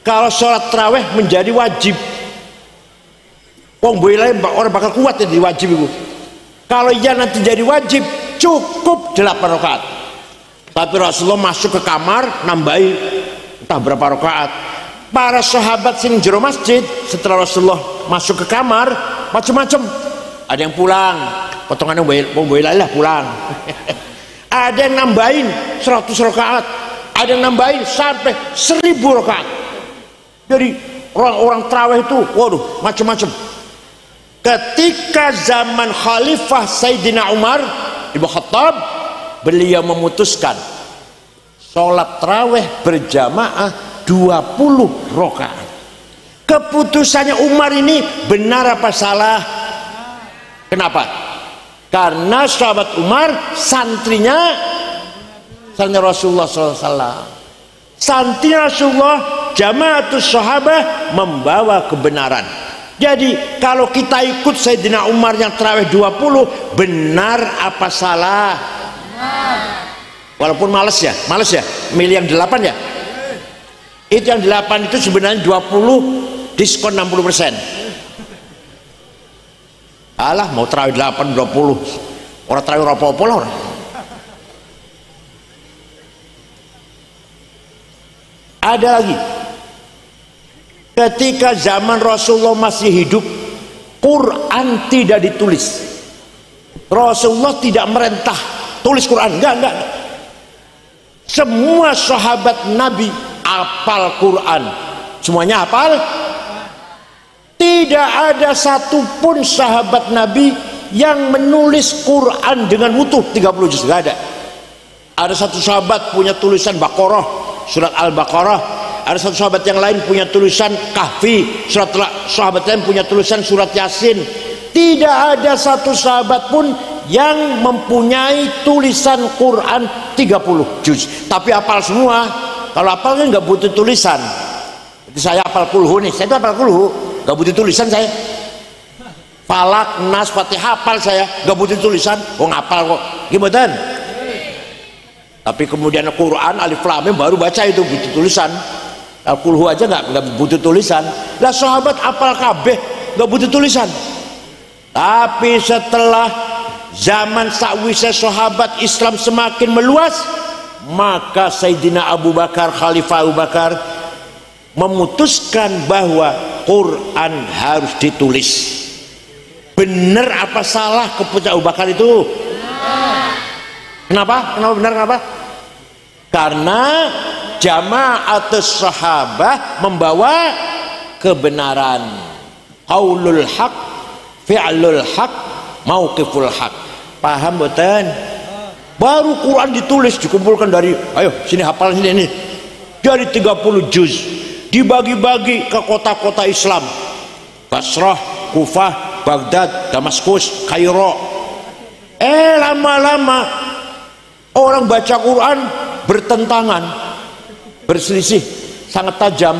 Kalau sholat tarawih menjadi wajib. Wong boy lain orang bakal kuat jadi wajib itu. Kalau iya nanti jadi wajib cukup 8 rakaat. Tapi Rasulullah masuk ke kamar nambahi entah berapa rakaat. Para sahabat sing jero masjid setelah Rasulullah masuk ke kamar macam-macam. Ada yang pulang, potongannya wong boy lain lah pulang. Ada yang nambahin 100 rakaat, ada yang nambahin sampai 1000 rakaat. Jadi orang-orang tarawih itu waduh macam-macam. Ketika zaman Khalifah Sayyidina Umar Ibnu Khattab, beliau memutuskan sholat tarawih berjamaah 20 rakaat. Keputusannya Umar ini benar apa salah? Kenapa? Karena sahabat Umar santrinya Rasulullah SAW. Santri Rasulullah, jamaatus sahabah membawa kebenaran. Jadi kalau kita ikut Sayyidina Umar yang tarawih 20, benar apa salah? Walaupun males ya milih yang 8 ya. Itu yang 8 itu sebenarnya 20 diskon 60%. Alah mau tarawih 8 20 orang tarawih apa-apa lah orang. Ada lagi, ketika zaman Rasulullah masih hidup, Quran tidak ditulis. Rasulullah tidak merintah tulis Quran, enggak. Semua sahabat Nabi hafal Quran, semuanya hafal. Tidak ada satupun sahabat Nabi yang menulis Quran dengan utuh 30 juz, enggak ada. Ada satu sahabat punya tulisan Baqarah, surat Al-Baqarah. Ada satu sahabat yang lain punya tulisan Kahfi, sahabat lain punya tulisan surat Yasin. Tidak ada satu sahabat pun yang mempunyai tulisan Quran 30 juz, tapi hafal semua. Kalau hafal kan nggak butuh tulisan. Jadi saya hafal kulhu nih, saya itu hafal kulhu, nggak butuh tulisan saya. Falak, Nas, Fatihah hafal saya, nggak butuh tulisan. Oh ngapal kok, gimana? Tapi kemudian Quran Alif Lam Mim baru baca itu butuh tulisan. Al-Qulhu aja nggak butuh tulisan. Lah sahabat apal kabeh nggak butuh tulisan. Tapi setelah zaman sakwise sahabat Islam semakin meluas, maka Sayyidina Abu Bakar, Khalifah Abu Bakar memutuskan bahwa Quran harus ditulis. Benar apa salah keputusan Abu Bakar itu? Kenapa benar, kenapa? Karena jamaatus sahabah membawa kebenaran. Qaulul haq, fi'lul haq, mauqiful haq. Paham betul? Baru Quran ditulis, dikumpulkan dari, ayo sini hafal sini ini. Dari 30 juz dibagi-bagi ke kota-kota Islam. Basrah, Kufah, Baghdad, Damaskus, Kairo. Lama-lama orang baca Quran bertentangan, berselisih sangat tajam.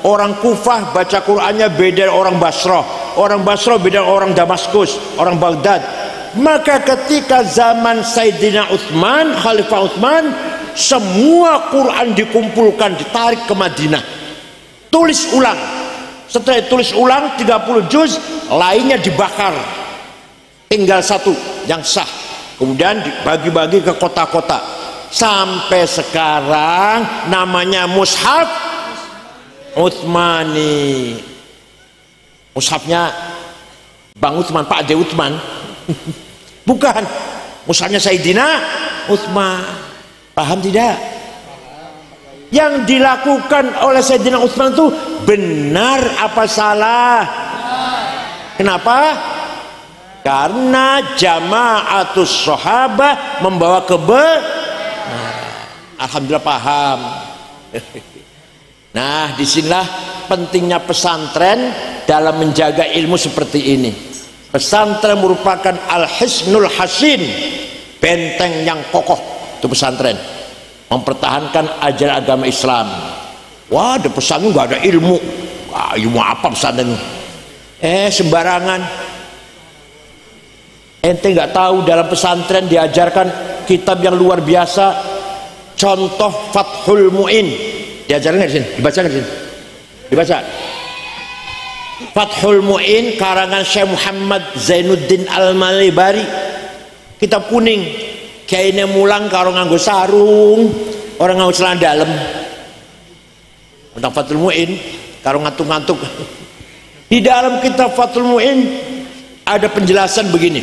Orang Kufah baca Qurannya beda orang Basrah, orang Basrah beda orang Damaskus, orang Baghdad. Maka ketika zaman Sayyidina Utsman, Khalifah Utsman, semua Quran dikumpulkan, ditarik ke Madinah, tulis ulang. Setelah tulis ulang 30 juz, lainnya dibakar, tinggal satu yang sah. Kemudian dibagi-bagi ke kota-kota sampai sekarang namanya Mushaf Utsmani. Mushafnya Bang Utsman, Pak De Utsman. Bukan, mushafnya Sayyidina Utsman. Paham tidak? Yang dilakukan oleh Sayyidina Utsman itu benar apa salah? Kenapa? Karena jamaatus sahabah membawa kebenaran. Alhamdulillah paham. Nah, disinilah pentingnya pesantren dalam menjaga ilmu seperti ini. Pesantren merupakan al-hisnul hasin, benteng yang kokoh. Itu pesantren mempertahankan ajaran agama Islam. Wah, di pesantren nggak ada ilmu. Wah, ilmu apa pesantren? Sembarangan. Ente nggak tahu dalam pesantren diajarkan kitab yang luar biasa. Contoh Fathul Mu'in diajarkan di sini, dibacakan di sini. Dibaca. Fathul Mu'in karangan Syekh Muhammad Zainuddin Al-Malibari, kitab kuning. Kiainya mulang karo nganggo sarung, orang nganggo celana dalam. Tentang Fathul Mu'in karo ngantuk-ngantuk. Di dalam kitab Fathul Mu'in ada penjelasan begini.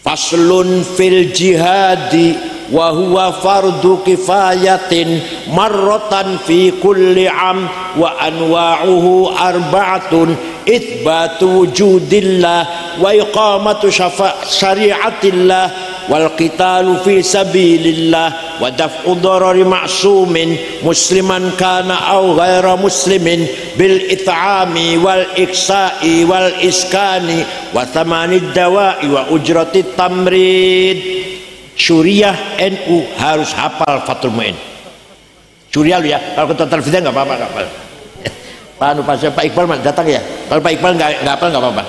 Faslun fil jihadi wa huwa fardu kifayatin marratan fi kulli am wa anwa'uhu arba'atun itsbatu wujudillah wa iqamatu syari'atillah wal qitalu fi sabilillah wa daf'u darari ma'sumin musliman kana aw ghaira muslimin bil it'ami wal iksa'i wal iskani wa thamanid dawa'i wa ujratit tamrid. Syuriah NU harus hafal Fathul Mu'in. Syuriah lu ya, kalau ke total fitnah nggak apa-apa, nggak apa-apa. Pak Iqbal datang ya, kalau Pak Iqbal nggak hafal nggak apa-apa.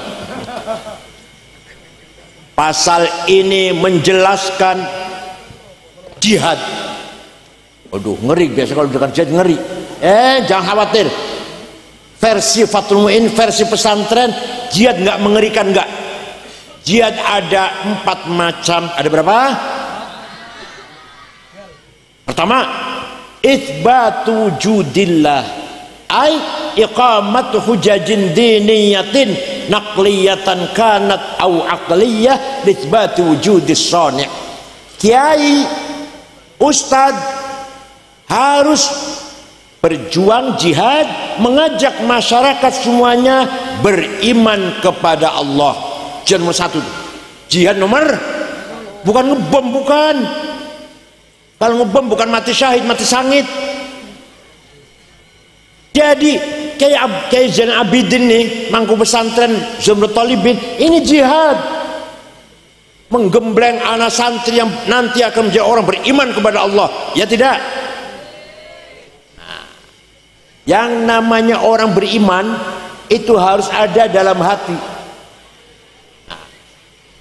Pasal ini menjelaskan jihad. Waduh, ngeri, biasa kalau bukan jihad ngeri. Jangan khawatir, versi Fathul Mu'in, versi pesantren, jihad nggak mengerikan, nggak. Jihad ada 4 macam. Ada berapa? Pertama, itsbatu wujudillah, ay iqamatu hujajin diniyatin naqliyatan kanat au aqliyah itsbatu wujudis shani'. Kiai, ustad harus berjuang jihad, mengajak masyarakat semuanya beriman kepada Allah. Jihad nomor 1. Jihad nomor, bukan ngebom, bukan. Kalau ngebom bukan mati syahid, mati sangit. Jadi kayak Zainal Abidin nih, mangku pesantren Zumrud Talibin, ini jihad. Menggembleng anak santri yang nanti akan menjadi orang beriman kepada Allah. Ya tidak? Nah, yang namanya orang beriman itu harus ada dalam hati. Nah,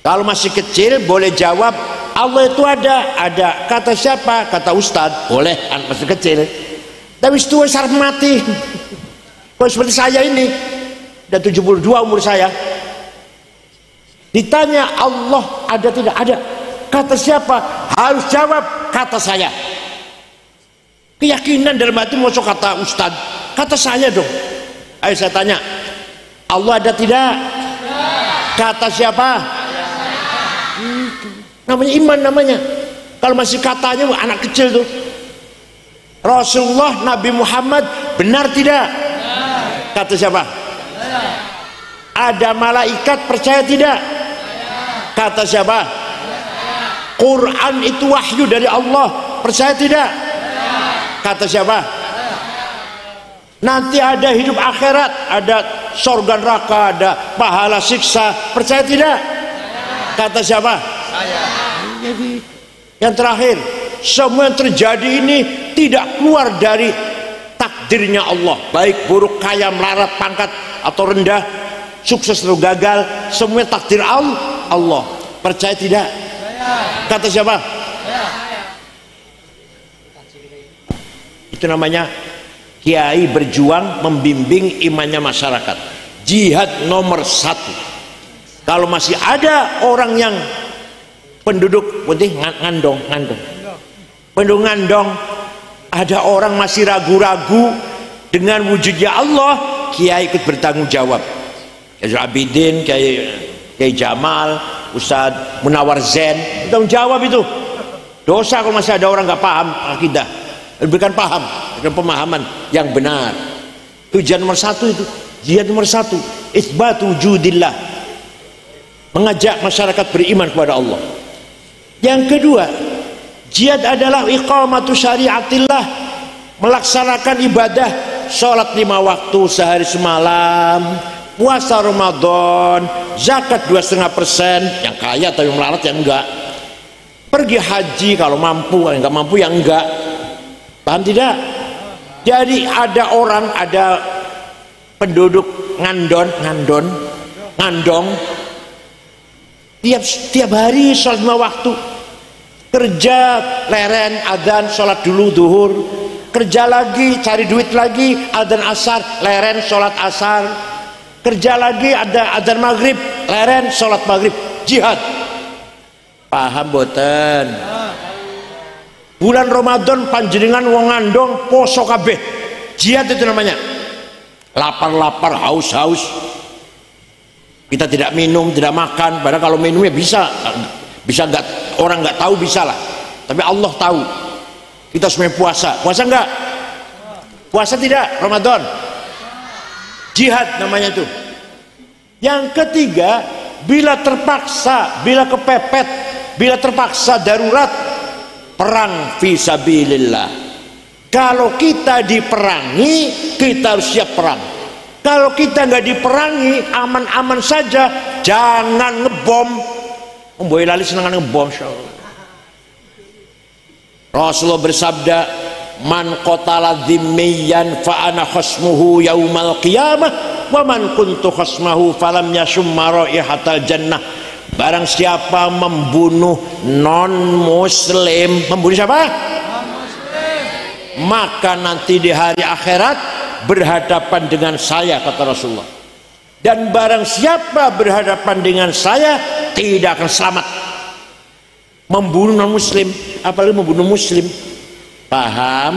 kalau masih kecil boleh jawab Allah itu ada. Kata siapa? Kata ustadz. Boleh, anak masih kecil. Tapi itu harus mati. Kalau seperti saya ini, udah 72 umur saya. Ditanya Allah ada tidak? Ada. Kata siapa? Harus jawab kata saya. Keyakinan dalam hati masuk kata ustadz. Kata saya dong. Ayo saya tanya, Allah ada tidak? Kata siapa? Namanya iman namanya. Kalau masih katanya anak kecil tuh. Rasulullah Nabi Muhammad benar tidak? Kata siapa? Ada malaikat percaya tidak? Kata siapa? Quran itu wahyu dari Allah percaya tidak? Kata siapa? Nanti ada hidup akhirat, ada surga neraka, ada pahala siksa, percaya tidak? Kata siapa? Yang terakhir, semua yang terjadi ini tidak keluar dari takdirnya Allah, baik buruk, kaya, melarat, pangkat atau rendah, sukses atau gagal, semua takdir Allah. Percaya tidak? Kata siapa? Itu namanya kiai berjuang membimbing imannya masyarakat. Jihad nomor 1. Kalau masih ada orang yang penduduk putih ngandong, penduduk ngandong, ada orang masih ragu-ragu dengan wujudnya Allah, kiai ikut bertanggung jawab. Kiai Abidin, Kiai Jamal, Ustadz Munawar Zain, bertanggung jawab itu. Dosa kalau masih ada orang nggak paham akidah, berikan paham, berikan pemahaman yang benar. Tujuan nomor 1 itu, jihad nomor 1, itsbatu wujudillah, mengajak masyarakat beriman kepada Allah. Yang kedua, jihad adalah iqamatu syariatillah, melaksanakan ibadah, sholat 5 waktu sehari semalam, puasa Ramadan, zakat 2,5%, yang kaya tapi melarat yang enggak, pergi haji kalau mampu, yang enggak mampu yang enggak. Paham tidak? Jadi ada orang, ada penduduk ngandong tiap hari sholat 5 waktu, kerja leren, adzan, sholat dulu duhur, kerja lagi, cari duit lagi, adzan asar, leren sholat asar, kerja lagi, ada adzan maghrib, leren sholat maghrib, jihad. Paham boten? Bulan Ramadan panjenengan wong ngandong poso kabeh, jihad itu namanya. Lapar-lapar, haus-haus, kita tidak minum, tidak makan. Padahal kalau minumnya bisa nggak, orang nggak tahu bisa lah, tapi Allah tahu. Kita semuanya puasa enggak? Puasa tidak Ramadan? Jihad namanya itu. Yang ketiga, bila terpaksa, bila kepepet, bila terpaksa darurat, perang fisabilillah. Kalau kita diperangi, kita harus siap perang. Kalau kita nggak diperangi, aman-aman saja, jangan ngebom. Boyolali senangan ngebom, insyaallah. Rasulullah bersabda, man qatala dhimmiyan fa ana khasmuhu yaumal qiyamah wa man kuntu khasmahu falam yashumma raihatal jannah. Barang siapa membunuh non muslim, membunuh siapa? Non-muslim, maka nanti di hari akhirat berhadapan dengan saya, kata Rasulullah. Dan barang siapa berhadapan dengan saya tidak akan selamat. Membunuh non muslim, apalagi membunuh muslim. Paham?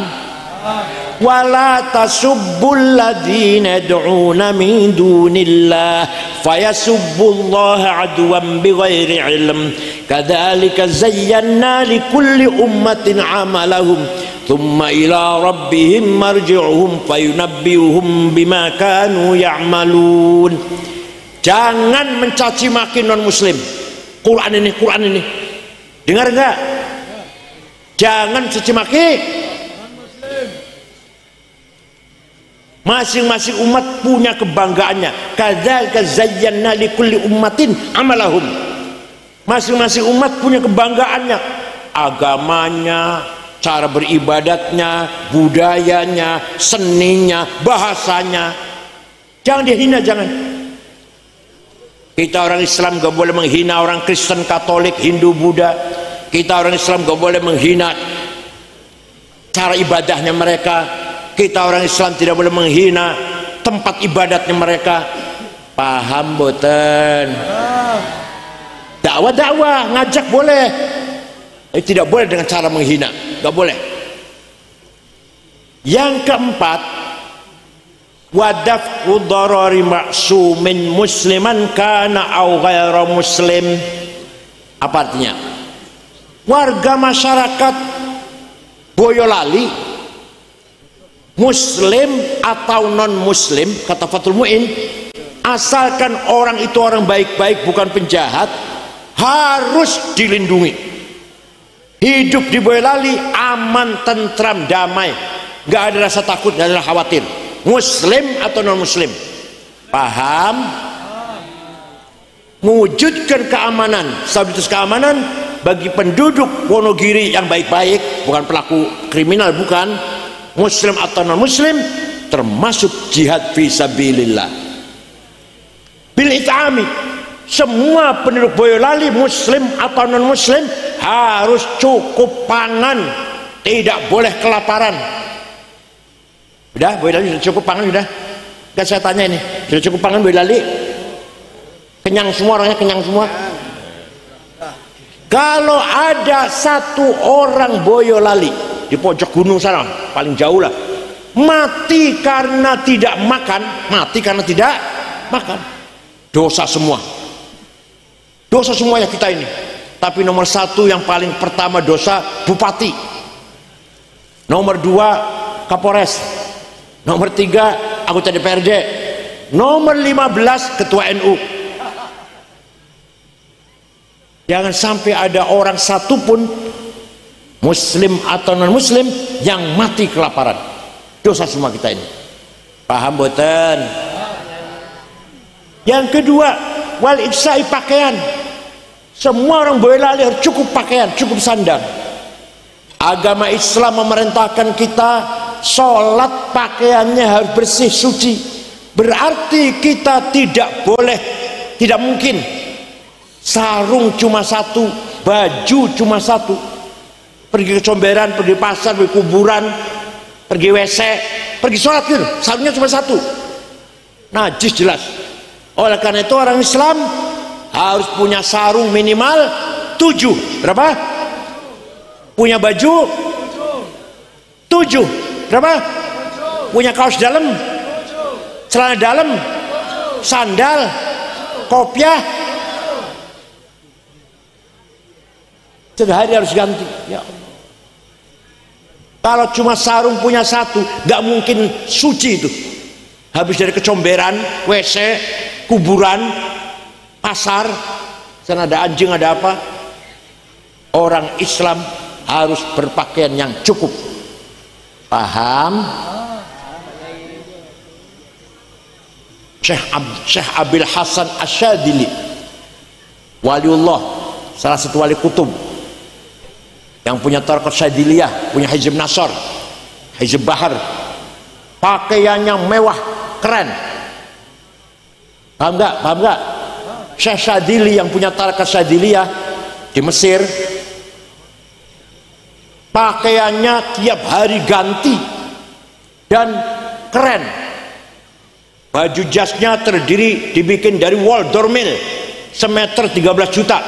Wala tasubbul ladzina yad'una min dunillah fayasubbullaha adwan bighairi ilm kadzalika zayyana likulli ummatin amalahum thumma ila rabbihim marji'uhum fayunabbi'uhum bima kanu ya'malun. Jangan mencaci maki non muslim. Quran ini dengar enggak? Jangan caci maki. Masing-masing umat punya kebanggaannya. Kadzalika zayyana likulli ummatin amalahum. Masing-masing umat punya kebanggaannya, agamanya, cara beribadatnya, budayanya, seninya, bahasanya. Jangan dihina, jangan. Kita orang Islam gak boleh menghina orang Kristen, Katolik, Hindu, Buddha. Kita orang Islam gak boleh menghina cara ibadahnya mereka. Kita orang Islam tidak boleh menghina tempat ibadatnya mereka. Paham boten? Dakwah ngajak boleh, tidak boleh dengan cara menghina, gak boleh. Yang keempat, wadaf'u darari ma'sumin musliman kana au ghaira muslim. Apa artinya? Warga masyarakat Boyolali, muslim atau non muslim, kata Fathul Mu'in, asalkan orang itu orang baik-baik, bukan penjahat, harus dilindungi. Hidup di Boyolali aman, tentram, damai, nggak ada rasa takut, nggak ada rasa khawatir, muslim atau non muslim. Paham? Mewujudkan keamanan, stabilitas keamanan bagi penduduk Wonogiri yang baik-baik, bukan pelaku kriminal, bukan, muslim atau non muslim, termasuk jihad fisabilillah. Bil it'ami, semua penduduk Boyolali, muslim atau non muslim, harus cukup pangan, tidak boleh kelaparan. Udah Boyolali sudah cukup pangan? Sudah? Gak saya tanya ini, sudah cukup pangan Boyolali? Kenyang semua orangnya, kenyang semua? Kalau ada satu orang Boyolali di pojok gunung sana, paling jauh lah, mati karena tidak makan, dosa semua, dosa semuanya kita ini. Tapi nomor satu yang paling pertama dosa bupati, nomor dua Kapolres, nomor tiga anggota DPRD, nomor 15 ketua NU. Jangan sampai ada orang satupun muslim atau non muslim yang mati kelaparan. Dosa semua kita ini. Paham boten? Yang kedua, wal ibsai, pakaian. Semua orang Boyolali harus cukup pakaian, cukup sandang. Agama Islam memerintahkan kita sholat pakaiannya harus bersih, suci. Berarti kita tidak boleh, tidak mungkin sarung cuma satu, baju cuma satu, pergi ke comberan, pergi pasar, pergi kuburan, pergi WC, pergi sholat gitu, sarungnya cuma satu, najis jelas. Oleh karena itu orang Islam harus punya sarung minimal 7. Berapa? Punya baju 7. Berapa? Punya kaos dalam, celana dalam, sandal, kopiah, setiap hari harus ganti. Ya Allah. Kalau cuma sarung punya satu, gak mungkin suci itu. Habis dari kecomberan, WC, kuburan, pasar, sana ada anjing, ada apa. Orang Islam harus berpakaian yang cukup. Paham? Syekh Abil Hasan Asyadili, waliullah, salah satu wali kutub yang punya Tariqat Syadiliyah, punya Hizb Nasr, Hizb Bahar, pakaiannya mewah, keren. Paham gak? Paham gak? Syekh Syadili yang punya Tariqat Syadiliyah di Mesir, pakaiannya tiap hari ganti dan keren. Baju jasnya dibikin dari wol dormil semeter 13 juta.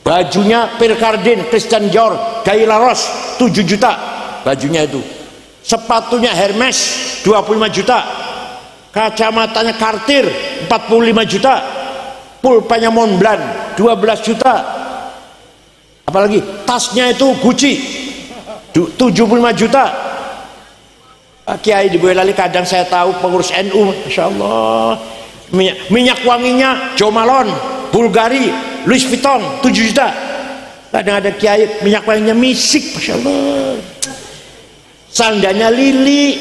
Bajunya Pierre Cardin, Christian Dior, Gaila Ross 7 juta bajunya itu. Sepatunya Hermes 25 juta. Kacamatanya Cartier 45 juta. Pulpennya Montblanc 12 juta. Apalagi tasnya itu Gucci 75 juta. Pak Kiai di Boyolali kadang saya tahu pengurus NU, Masya Allah, minyak wanginya Jo Malone, Bulgari, Louis Vuitton 7 juta. Kadang ada kiai minyak wanginya Misik, Masya Allah, sandalnya Lili,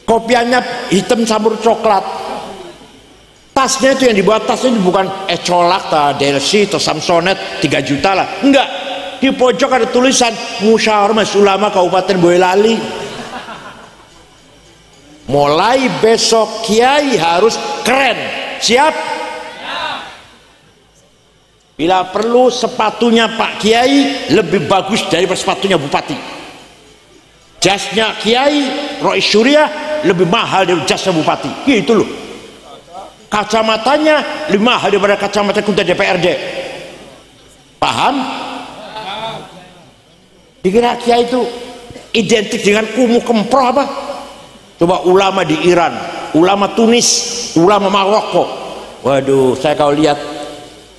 kopiannya hitam campur coklat. Tasnya itu yang dibuat tasnya bukan Ecolak, Delsi atau Samsonite 3 juta lah, enggak. Di pojok ada tulisan Musyawarah Majelis Ulama Kabupaten Boyolali. Mulai besok kiai harus keren. Siap? Bila perlu sepatunya Pak Kiai lebih bagus daripada sepatunya Bupati. Jasnya Kiai Rois Syuriah lebih mahal dari jasnya Bupati. Gitu loh. Kacamatanya lebih mahal daripada kacamata ketua DPRD. Paham? Dikira kiai itu identik dengan kumuh kemproh apa? Coba ulama di Iran, ulama Tunis, ulama Maroko. Waduh, saya kalau lihat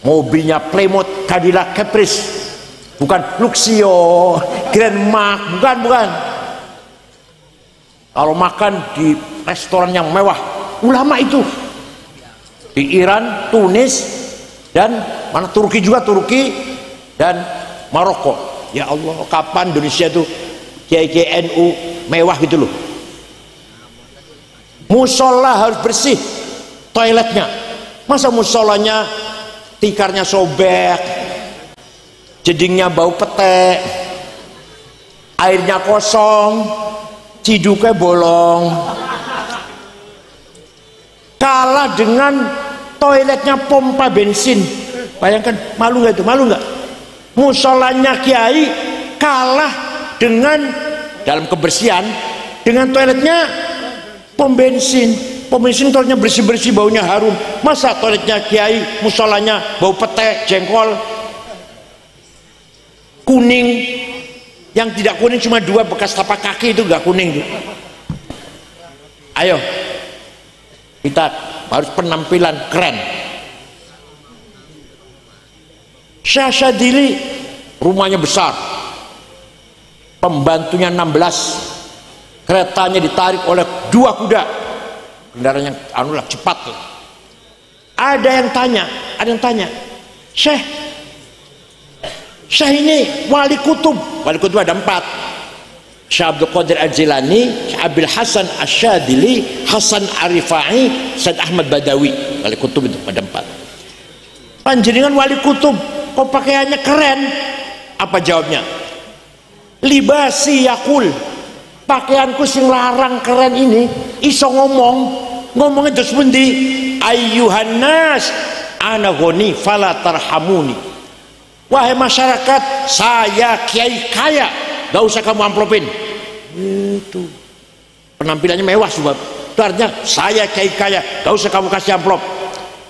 mobilnya Plymouth, Cadillac Caprice, bukan Luxio, Grand Mark, bukan. Kalau makan di restoran yang mewah, ulama itu di Iran, Tunis, dan mana Turki juga, Turki dan Maroko. Ya Allah, kapan Indonesia tuh kiai-kiai NU mewah gitu loh. Musola harus bersih, toiletnya. Masa musolanya tikarnya sobek, jedingnya bau pete, airnya kosong, ciduknya bolong. Kalah dengan toiletnya pompa bensin. Bayangkan, malu nggak itu? Malu nggak? Musolanya kiai kalah dengan dalam kebersihan dengan toiletnya pom bensin. Pom bensin toiletnya bersih-bersih, baunya harum. Masa toiletnya kiai musolanya bau pete, jengkol, kuning. Yang tidak kuning cuma 2 bekas tapak kaki, itu gak kuning tuh. Ayo, kita harus penampilan keren. Syekh Syadili rumahnya besar, pembantunya 16, keretanya ditarik oleh 2 kuda, kendaraan yang anulah cepat tuh. Ada yang tanya, Syekh ini wali kutub ada 4, Syekh Abdul Qadir Al-Jilani, Syekh Abil Hasan Asyadili, Hasan Arifai, Said Ahmad Badawi, wali kutub itu ada 4. Panjenengan wali kutub kok pakaiannya keren? Apa jawabnya? Libasi yakul, pakaianku sing larang keren ini iso ngomongnya terus pundi? Ayyuhan nas ana ghani fala tarhamuni. Wahai masyarakat, saya kiai kaya, gak usah kamu amplopin. Itu penampilannya mewah sebab itu artinya saya kiai kaya, gak usah kamu kasih amplop.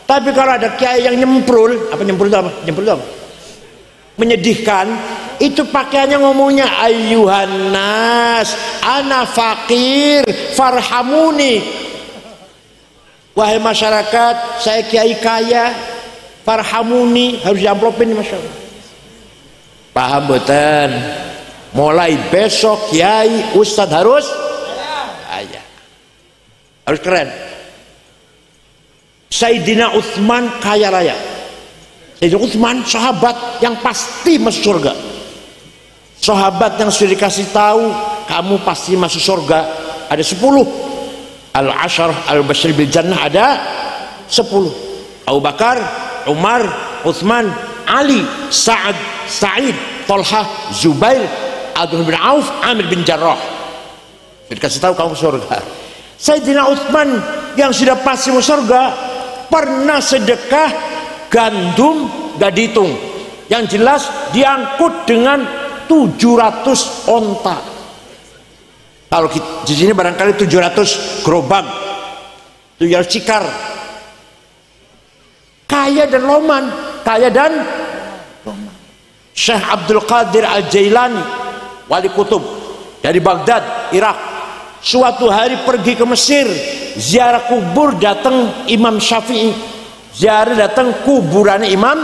Tapi kalau ada kiai yang nyemprul, nyemprul itu apa? Menyedihkan, itu pakaiannya ngomongnya ayyuhan nas ana fakir farhamuni. Wahai masyarakat, saya kiai kaya, farhamuni, harus diamplopin masyarakat. Paham boten? Mulai besok kiai ustadz harus kaya, harus keren. Sayyidina Utsman kaya raya. Sayyidina Utsman sahabat yang pasti masuk surga. Sahabat yang sudah dikasih tahu kamu pasti masuk surga ada 10. Al-Asyarah al-Basyir bil Jannah ada 10. Abu Bakar, Umar, Utsman, Ali, Sa'ad, Sa'id, Thalhah, Zubair, Abdurrahman bin Auf, Amir bin Jarrah. Sudah dikasih tahu kamu surga. Sayyidina Utsman yang sudah pasti masuk surga pernah sedekah gandum gak dihitung, yang jelas diangkut dengan 700 onta. Kalau di sini barangkali 700 gerobak, 700 cikar. Kaya dan loman, kaya dan loman. Syekh Abdul Qadir Al-Jailani, wali kutub dari Baghdad, Irak, suatu hari pergi ke Mesir, ziarah kubur, datang Imam Syafi'i, ziarah datang kuburan Imam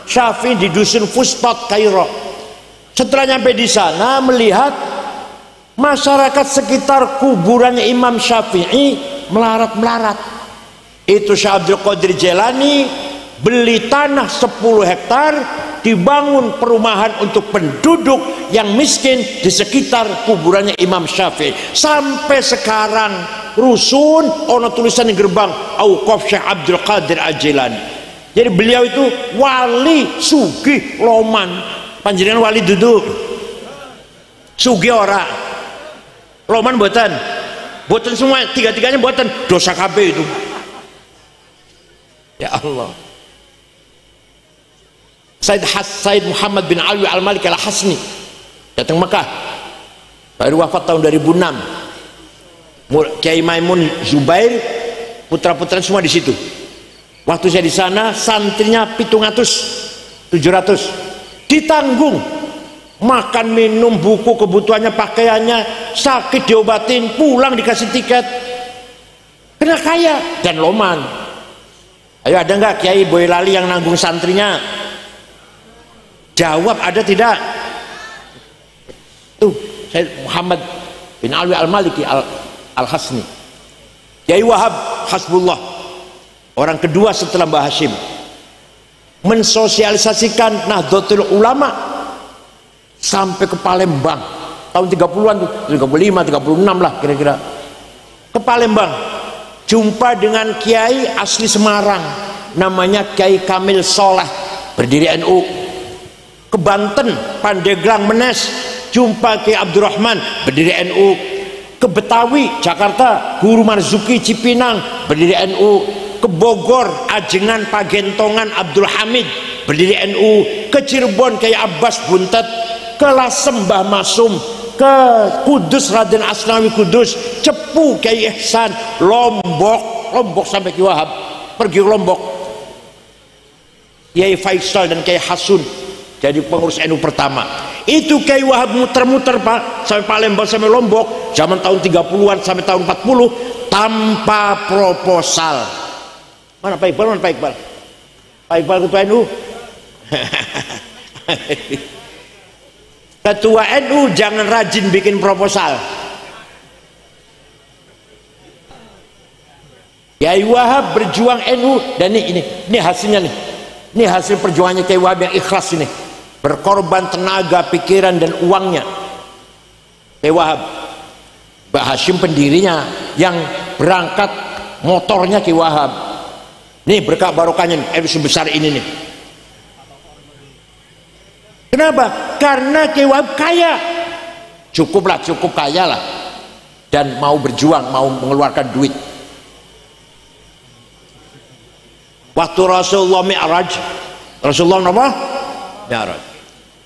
Syafi'i di dusun Fustat, Kairo. Setelah nyampe di sana melihat masyarakat sekitar kuburannya Imam Syafi'i melarat-melarat. Itu Syekh Abdul Qadir Jailani beli tanah 10 hektar, dibangun perumahan untuk penduduk yang miskin di sekitar kuburannya Imam Syafi'i. Sampai sekarang rusun ono tulisan di gerbang Auqaf Syekh Abdul Qadir Al-Jailani. Jadi beliau itu wali sugih loman. Panjenengan wali duduk sugih ora, loman boten semua, tiga-tiganya boten, dosa kabeh itu. Ya Allah. Said Muhammad bin Ali Al-Malik Al-Hasni datang Mekah, baru wafat tahun 2006. Kiai Maimun Zubair, putra-putra semua di situ. Waktu saya di sana santrinya 700 ditanggung, makan minum, buku, kebutuhannya, pakaiannya, sakit diobatin, pulang dikasih tiket, kena kaya dan loman. Ayo, ada nggak Kiai Boyolali yang nanggung santrinya? Jawab, ada tidak? Tuh Said Muhammad bin Ali Al-Maliki Al-Hasni. Kiai Wahab Hasbullah, orang kedua setelah Mbah Hashim, mensosialisasikan Nahdlatul Ulama sampai ke Palembang tahun 30-an tuh, 35, 36 lah kira-kira. Ke Palembang jumpa dengan kiai asli Semarang namanya Kiai Kamil Soleh, berdiri NU. Ke Banten, Pandeglang, Menes, jumpa Kiai Abdurrahman, berdiri NU. Ke Betawi, Jakarta, Guru Marzuki Cipinang, berdiri NU. Ke Bogor, Ajengan, Pagentongan, Abdul Hamid, berdiri NU. Ke Cirebon, Kiai Abbas Buntet. Ke Lasem, Mbah Masum. Ke Kudus, Raden Asnawi Kudus. Cepu, Kiai Ihsan. Lombok sampai Kiai Wahab pergi ke Lombok. Kiai Faisal dan Kiai Hasun jadi pengurus NU pertama. Itu Kiai Wahab muter-muter Pak, sampai Palembang, sampai Lombok, zaman tahun 30-an sampai tahun 40 tanpa proposal. Mana Pak Iqbal? Pak Iqbal ketua NU. Ketua NU jangan rajin bikin proposal. Kiai Wahab berjuang NU, dan ini hasilnya nih. Ini hasil perjuangannya Kiai Wahab yang ikhlas ini. Berkorban tenaga, pikiran dan uangnya. Kiai Wahab, Mbak Hashim pendirinya, yang berangkat motornya Kiai Wahab. Nih berkah barokahnya NU sebesar ini nih. Kenapa? Karena Kiai Wahab kaya. Cukup kaya lah. Dan mau berjuang, mau mengeluarkan duit. Waktu Rasulullah Mi'raj, Rasulullah apa? Mi'raj.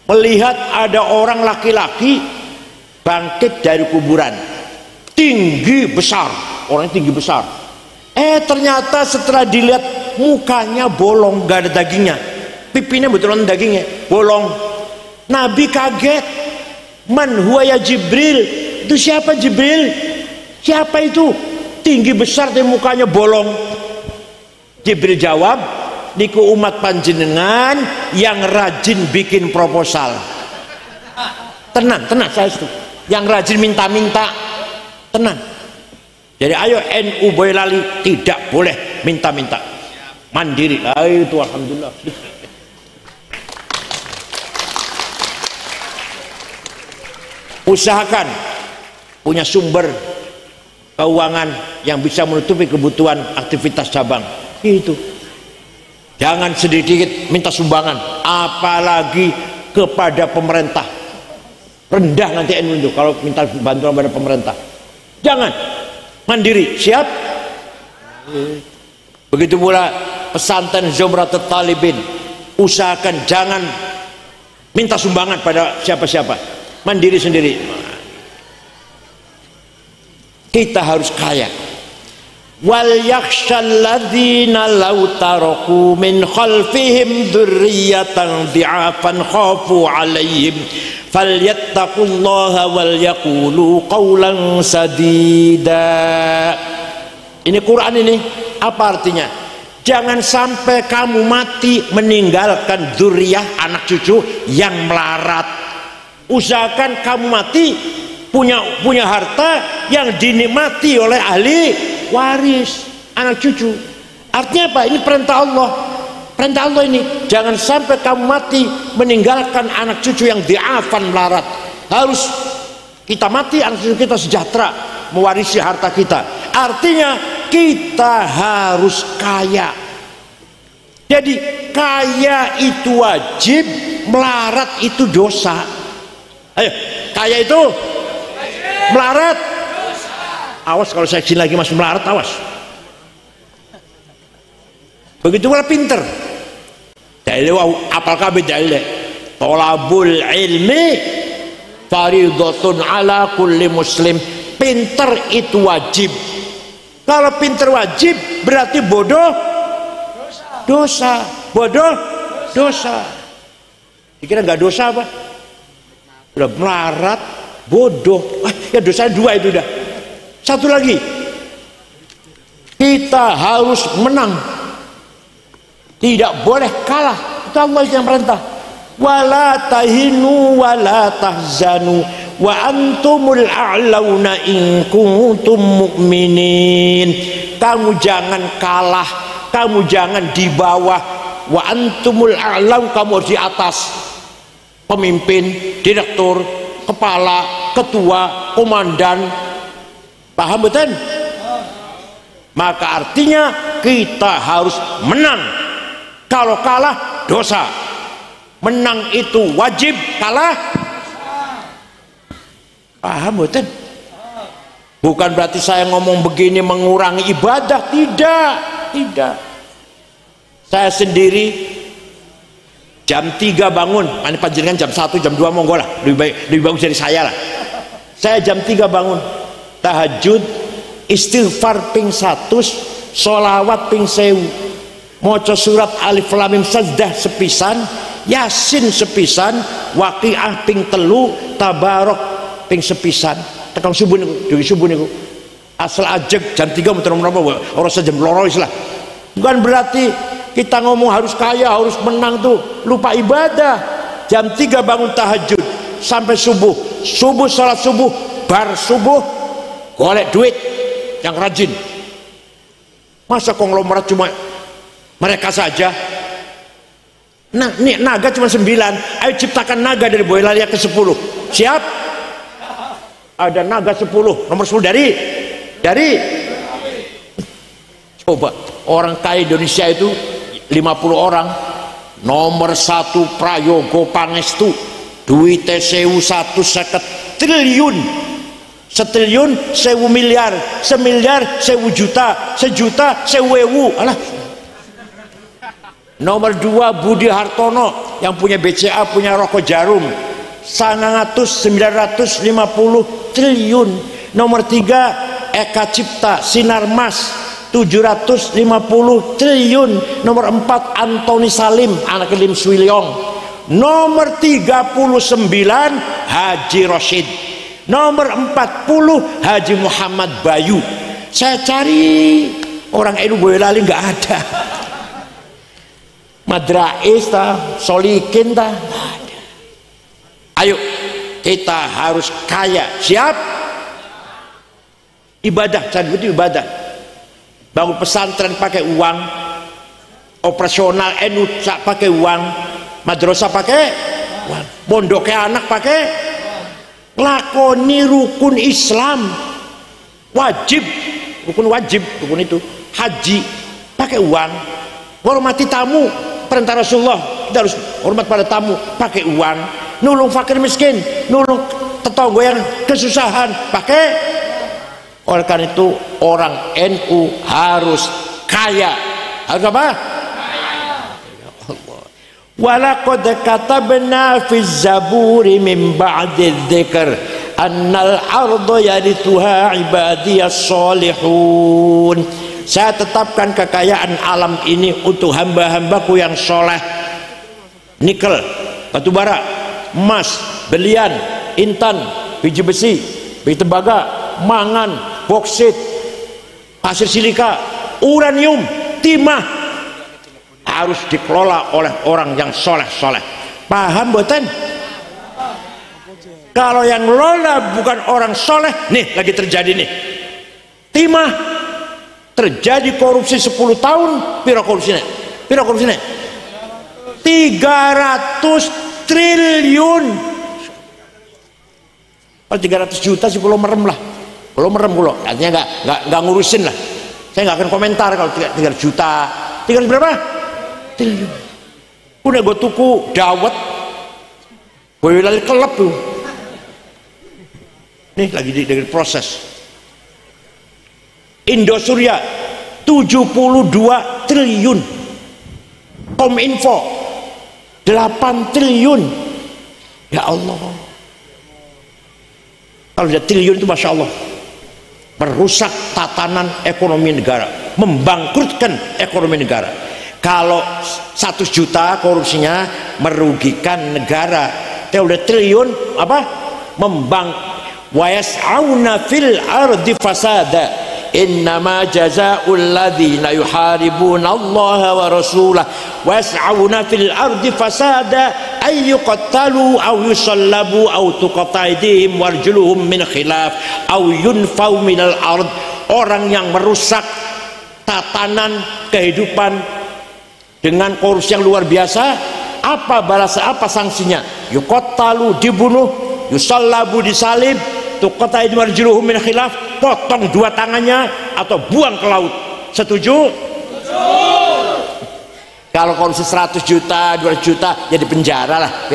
Melihat ada orang laki-laki bangkit dari kuburan, tinggi besar, orang tinggi besar. Ternyata setelah dilihat mukanya bolong, gak ada dagingnya, pipinya betulan dagingnya, bolong. Nabi kaget. Man huwa ya Jibril? Itu siapa Jibril? Siapa itu? Tinggi besar tapi mukanya bolong. Jibril jawab, niku umat panjenengan yang rajin bikin proposal. Tenang, tenang saya itu. Yang rajin minta-minta. Tenang. Jadi ayo NU Boyolali tidak boleh minta-minta. Mandiri. Itu alhamdulillah. Usahakan punya sumber keuangan yang bisa menutupi kebutuhan aktivitas cabang. Itu. Jangan sedikit minta sumbangan, apalagi kepada pemerintah. Rendah nanti NU itu kalau minta bantuan pada pemerintah. Jangan. Mandiri, siap? Begitu pula pesantren Zumratul Talibin. Usahakan jangan minta sumbangan pada siapa-siapa. Mandiri sendiri. Kita harus kaya. Wal yakhshal ladzina law taraku min khalfihim dzurriyyatan dhi'afan khafu 'alaihim falyattaqullaha wal yaqulu qawlan sadida. Ini Quran ini apa artinya? Jangan sampai kamu mati meninggalkan dzurriyyah, anak cucu yang melarat. Usahakan kamu mati punya harta yang dinikmati oleh ahli waris, anak cucu. Artinya apa? Ini perintah Allah. Perintah Allah ini, jangan sampai kamu mati meninggalkan anak cucu yang diafan melarat. Harus kita mati, anak cucu kita sejahtera mewarisi harta kita. Artinya kita harus kaya. Jadi kaya itu wajib, melarat itu dosa. Ayo, kaya itu melarat. Awas kalau saya sini lagi masih melarat, awas. Begitu pula pinter. Dalil apal kabeh dalil. Thalabul ilmi fardhatun ala kulli muslim. Pinter itu wajib. Kalau pinter wajib berarti bodoh dosa. Bodoh dosa. Dikira nggak dosa apa? Udah melarat, bodoh. Ya dosa dua itu udah. Satu lagi, kita harus menang, tidak boleh kalah. Itu Allah yang perintah. Wala tahinu wala tahzanu wa antumul a'launa in kuntum mu'minin. Kamu jangan kalah, kamu jangan di bawah. Wa antumul a'lau, kamu harus di atas. Pemimpin, direktur, kepala, ketua, komandan. Paham betul? Maka artinya kita harus menang. Kalau kalah dosa. Menang itu wajib, kalah paham betul? Bukan berarti saya ngomong begini mengurangi ibadah, tidak, tidak. Saya sendiri jam 3 bangun, ini panjenengan jam 1, jam 2 monggo lah, lebih bagus dari saya lah. Saya jam 3 bangun, tahajud, istighfar ping 100, sholawat ping 1000, maca surat alif lam mim sajdah sepisan, yasin sepisan, waqiah ping 3, tabarok ping sepisan. Tekan subuh niku, dewi subuh niku. Asal ajeg jam 3 muter-muter ora jam 2 lah. Bukan berarti kita ngomong harus kaya, harus menang tuh, lupa ibadah. Jam 3 bangun tahajud sampai subuh, salat subuh, bar subuh golek duit yang rajin. Masa konglomerat cuma mereka saja? Nah, ini naga cuma 9. Ayo ciptakan naga dari Boyolali ke 10. Siap? Ada naga 10, nomor 10 dari coba orang kaya Indonesia itu 50 orang. Nomor 1 Prayogo Pangestu, duitnya 1.150 triliun. Setriliun 1.000 miliar, semiliar 1.000 juta, sejuta 1.000 ewu. Alah. Nomor 2 Budi Hartono yang punya BCA punya rokok jarum 950 triliun. Nomor 3 Eka Cipta Sinarmas 750 triliun. Nomor 4 Antoni Salim anak Lim Swilyong. Nomor 39 Haji Rosid. Nomor 40 Haji Muhammad Bayu. Saya cari orang NU Boyolali nggak ada. Madrais ta, Solikin ta, nggak ada. Ayo kita harus kaya. Siap? Ibadah, saya itu ibadah. Bangun pesantren pakai uang, operasional NU pakai uang, madrasah pakai uang, pondoknya anak pakai, lakoni rukun Islam wajib, rukun wajib, rukun itu haji pakai uang, hormati tamu, perintah Rasulullah kita harus hormat pada tamu pakai uang, nulung fakir miskin, nulung tetangga yang kesusahan pakai. Oleh karena itu orang NU harus kaya. Harus apa? Ya Allah. Walaqad katabna fi zaburi min ba'di dzikr annal arda yarithuha ibadiyas solihun. Saya tetapkan kekayaan alam ini untuk hamba-hambaku yang soleh. Nikel, batu bara, emas, berlian, intan, biji besi, biji tembaga, mangan, boksit, pasir silika, uranium, timah harus dikelola oleh orang yang soleh-soleh. Paham boten? Kalau yang ngelola bukan orang soleh, nih lagi terjadi nih. Timah terjadi korupsi 10 tahun, piro korupsinya? Piro korupsinya? 300 triliun. Kalau 300 juta sih belum merem lah. Belum merem pulau, artinya nggak ngurusin lah. Saya nggak akan komentar kalau 3 juta, 3 berapa? Triliun. Udah gue tuku dawet, Boyolali kelep tuh. Nih lagi di proses. Indosuria 72 triliun. Kominfo 8 triliun. Ya Allah. Kalau ada triliun itu masya Allah. Merusak tatanan ekonomi negara, membangkrutkan ekonomi negara. Kalau 100 juta korupsinya merugikan negara, kalau udah triliun apa? Wa yas'auna fil ardi fasada. Innama jazaa'ul ladzina yuharibuna Allah wa rasulahu wa yas'auna fil ardi fasada ay yuqattalu aw yusallabu aw tuqatta aydihim warjuluhum min khilaf aw yunfau minal ard. Orang yang merusak tatanan kehidupan dengan korupsi yang luar biasa, apa balasan, apa sanksinya? Yuqattalu, dibunuh, yusallabu, disalib, tuqatta aydihim warjuluhum min khilaf, potong 2 tangannya atau buang ke laut. Setuju? Kalau korupsi 100 juta, 200 juta jadi penjara lah,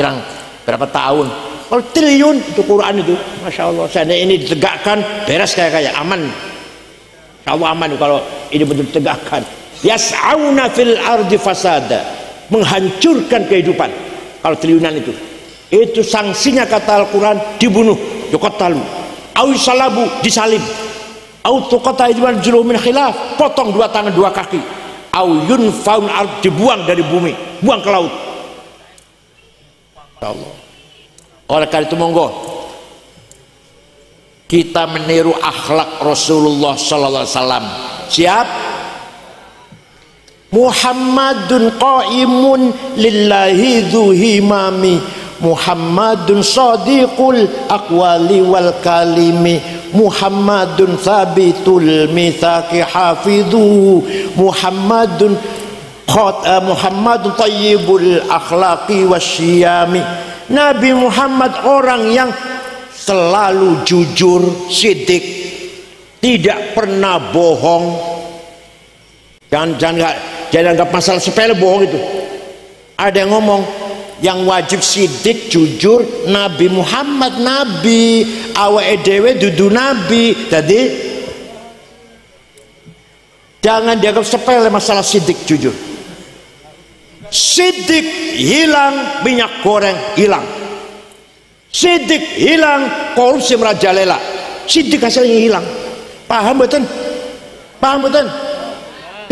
berapa tahun. Kalau triliun itu Quran itu, masya Allah. Saya ini ditegakkan, beres kayak aman. Insya Allah aman kalau ini betul ditegakkan. Yas'auna fil ardi fasada, menghancurkan kehidupan. Kalau triliunan itu sanksinya kata Al-Quran dibunuh, yuqattalu, au salabu, disalib, au tuqatta aydihim min khilaf, potong 2 tangan 2 kaki, au yunfaun ard, dibuang dari bumi, buang ke laut. Ya Allah. Oleh karena itu monggo kita meniru akhlak Rasulullah sallallahu alaihi wasallam. Siap? Muhammadun qaimun lillahi dhu himami, Muhammadun sadiqul aqwali wal kalimi, Muhammadun thabitul mitsaqi hafidhu, Muhammadun tayyibul akhlaqi wasyiyami. Nabi Muhammad orang yang selalu jujur, sidik, tidak pernah bohong. Jangan anggap masalah sepele bohong itu. Ada yang ngomong yang wajib sidik jujur Nabi Muhammad, nabi awake dhewe dudu nabi. Jadi jangan dianggap sepele masalah sidik jujur. Siddiq hilang, minyak goreng hilang. Siddiq hilang, korupsi merajalela. Siddiq hasilnya hilang. Paham betul? Paham betul?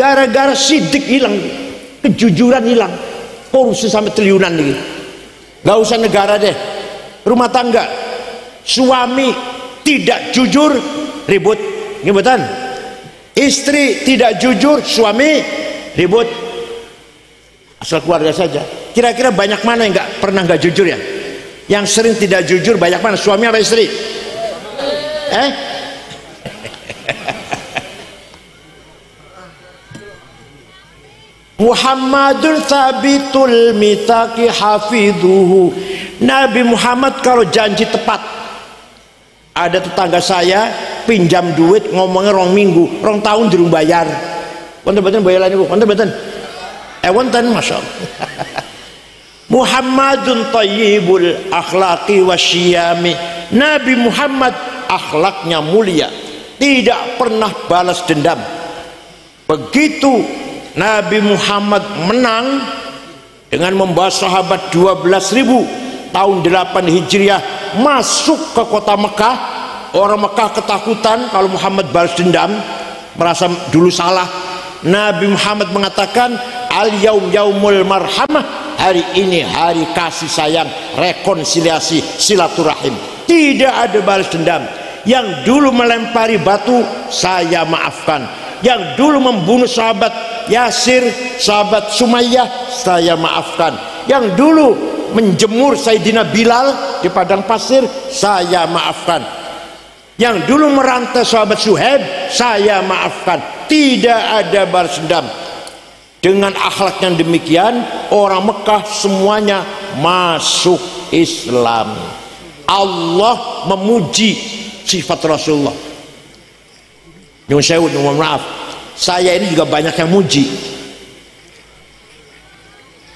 Gara-gara Siddiq hilang, kejujuran hilang, korupsi sampai triliunan nih. Gak usah negara deh, rumah tangga, suami tidak jujur, ribut, ngebetan. Istri tidak jujur, suami ribut. Asal keluarga saja. Kira-kira banyak mana yang nggak jujur ya? Yang sering tidak jujur banyak mana? Suami apa istri? Muhammadun thabitul mitaki hafidhuhu. Nabi Muhammad kalau janji tepat. Ada tetangga saya pinjam duit ngomongnya rong minggu, rong tahun durung bayar. Wonten mboten bayaran niku? Wonten mboten? Wonten, masyaallah. Muhammadun thayyibul akhlaqi wasyiyami. Nabi Muhammad akhlaknya mulia, tidak pernah balas dendam. Begitu Nabi Muhammad menang dengan membawa sahabat 12.000 tahun 8 Hijriah masuk ke kota Mekah. Orang Mekah ketakutan kalau Muhammad balas dendam, merasa dulu salah. Nabi Muhammad mengatakan, al-yaum yaumul marhamah, hari ini hari kasih sayang, rekonsiliasi, silaturahim, tidak ada balas dendam. Yang dulu melempari batu, saya maafkan. Yang dulu membunuh sahabat Yasir, sahabat Sumayyah, saya maafkan. Yang dulu menjemur Sayyidina Bilal di padang pasir, saya maafkan. Yang dulu merantai sahabat Suhaib, saya maafkan. Tidak ada balas dendam. Dengan akhlak yang demikian, orang Mekah semuanya masuk Islam. Allah memuji sifat Rasulullah. Nyuwun sewu, mohon maaf, saya ini juga banyak yang muji,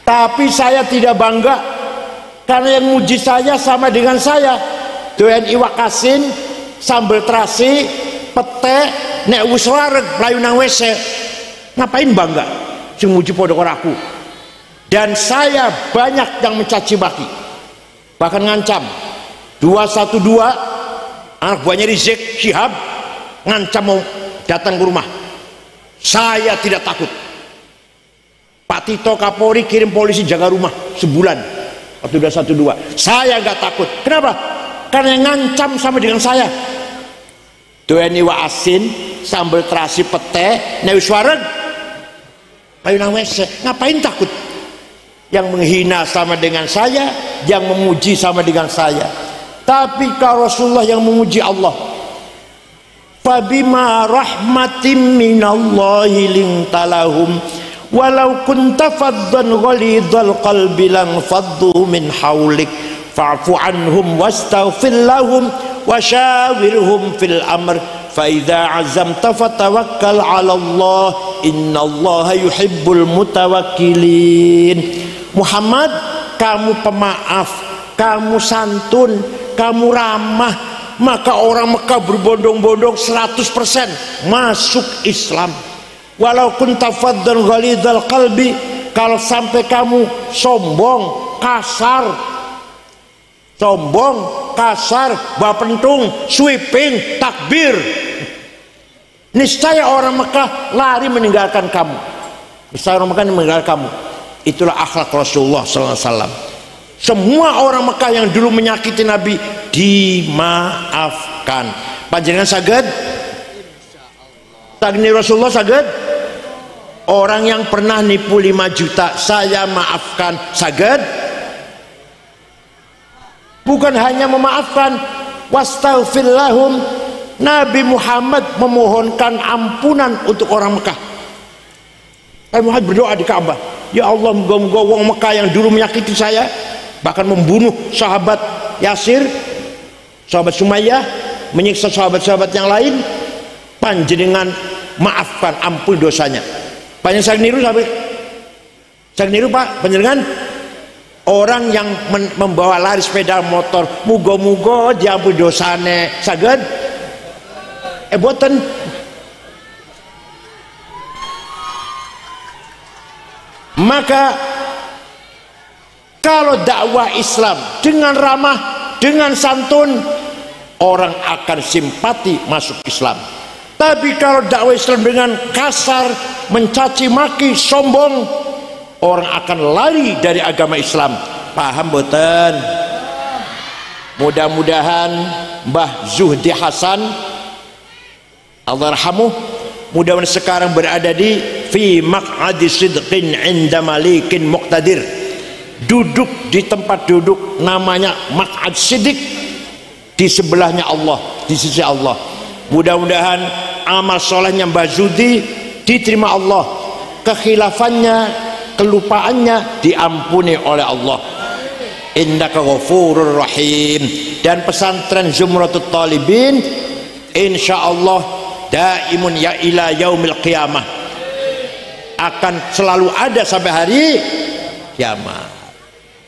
tapi saya tidak bangga karena yang muji saya sama dengan saya. Doyan iwak asin, sambal terasi, pete, nek wis wareg mlayu nang WC. Ngapain bangga? Sing muji padha karo aku. Dan saya banyak yang mencaci maki, bahkan ngancam. 212 anak buahnya Rizik Syihab ngancam mau datang ke rumah. Saya tidak takut. Pak Tito Kapolri kirim polisi jaga rumah sebulan waktu 212. Saya nggak takut. Kenapa? Karena yang ngancam sama dengan saya. Doyan iwak asin, sambal terasi pete, newis wareg, ayo nang WC. Ngapain takut? Yang menghina sama dengan saya, yang memuji sama dengan saya. Tapi kalau Rasulullah yang memuji Allah, fabima rahmatin minallahi lintalahum walau kunta faddan ghalidhal qalbi lan faddu min haulik fa'fu anhum wastaghfir lahum wasyawirhum fil amr fa idza azamta fatawakkal 'ala Allah innallaha yuhibbul mutawakkilin. Muhammad, kamu pemaaf, kamu santun, kamu ramah, maka orang Mekah berbondong-bondong 100% masuk Islam. Walau kunta faddan ghalidhal qalbi, kalau sampai kamu sombong, kasar, bapentung, sweeping, takbir, niscaya orang Mekah lari meninggalkan kamu. Niscaya orang Mekah meninggalkan kamu. Itulah akhlak Rasulullah SAW. Semua orang Mekah yang dulu menyakiti Nabi dimaafkan. Panjenengan saged? Tagni Rasulullah saged? Orang yang pernah nipu 5 juta saya maafkan, saged? Bukan hanya memaafkan, wastaghfir lahum. Nabi Muhammad memohonkan ampunan untuk orang Mekah. Nabi Muhammad berdoa di Ka'bah, ya Allah, moga-moga wong Mekah yang dulu menyakiti saya, bahkan membunuh sahabat Yasir, sahabat Sumayyah, menyiksa sahabat-sahabat yang lain, panjenengan maafkan, ampun dosanya. Panjenengan saya niru sampai saya niru Pak, panjenengan orang yang membawa lari sepeda motor, muga-muga diampuni dosane, saged? Boten. Maka kalau dakwah Islam dengan ramah, dengan santun, orang akan simpati masuk Islam. Tapi kalau dakwah Islam dengan kasar, mencaci maki, sombong, orang akan lari dari agama Islam. Paham boten? Mudah-mudahan Mbah Zuhdi Hasan Allahyarhamuh, mudah-mudahan sekarang berada di fi maq'adi sidqin 'inda malikin muqtadir, duduk di tempat duduk namanya maq'ad siddiq, di sebelahnya Allah, di sisi Allah. Mudah-mudahan amal solehnya Mbah Zuhdi diterima Allah, kekhilafannya, kelupaannya diampuni oleh Allah. Innaka ghafurur rahim. Dan pesantren Zumratut Talibin insyaallah daimun ya ila yaumil qiyamah, akan selalu ada sampai hari kiamat.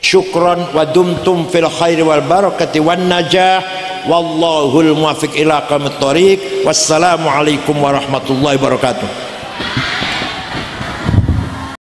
Syukron wa dumtum fil khairi wal barakati wan najah, wallahul muwaffiq ila aqwamit thoriq. Wassalamu alaikum warahmatullahi wabarakatuh.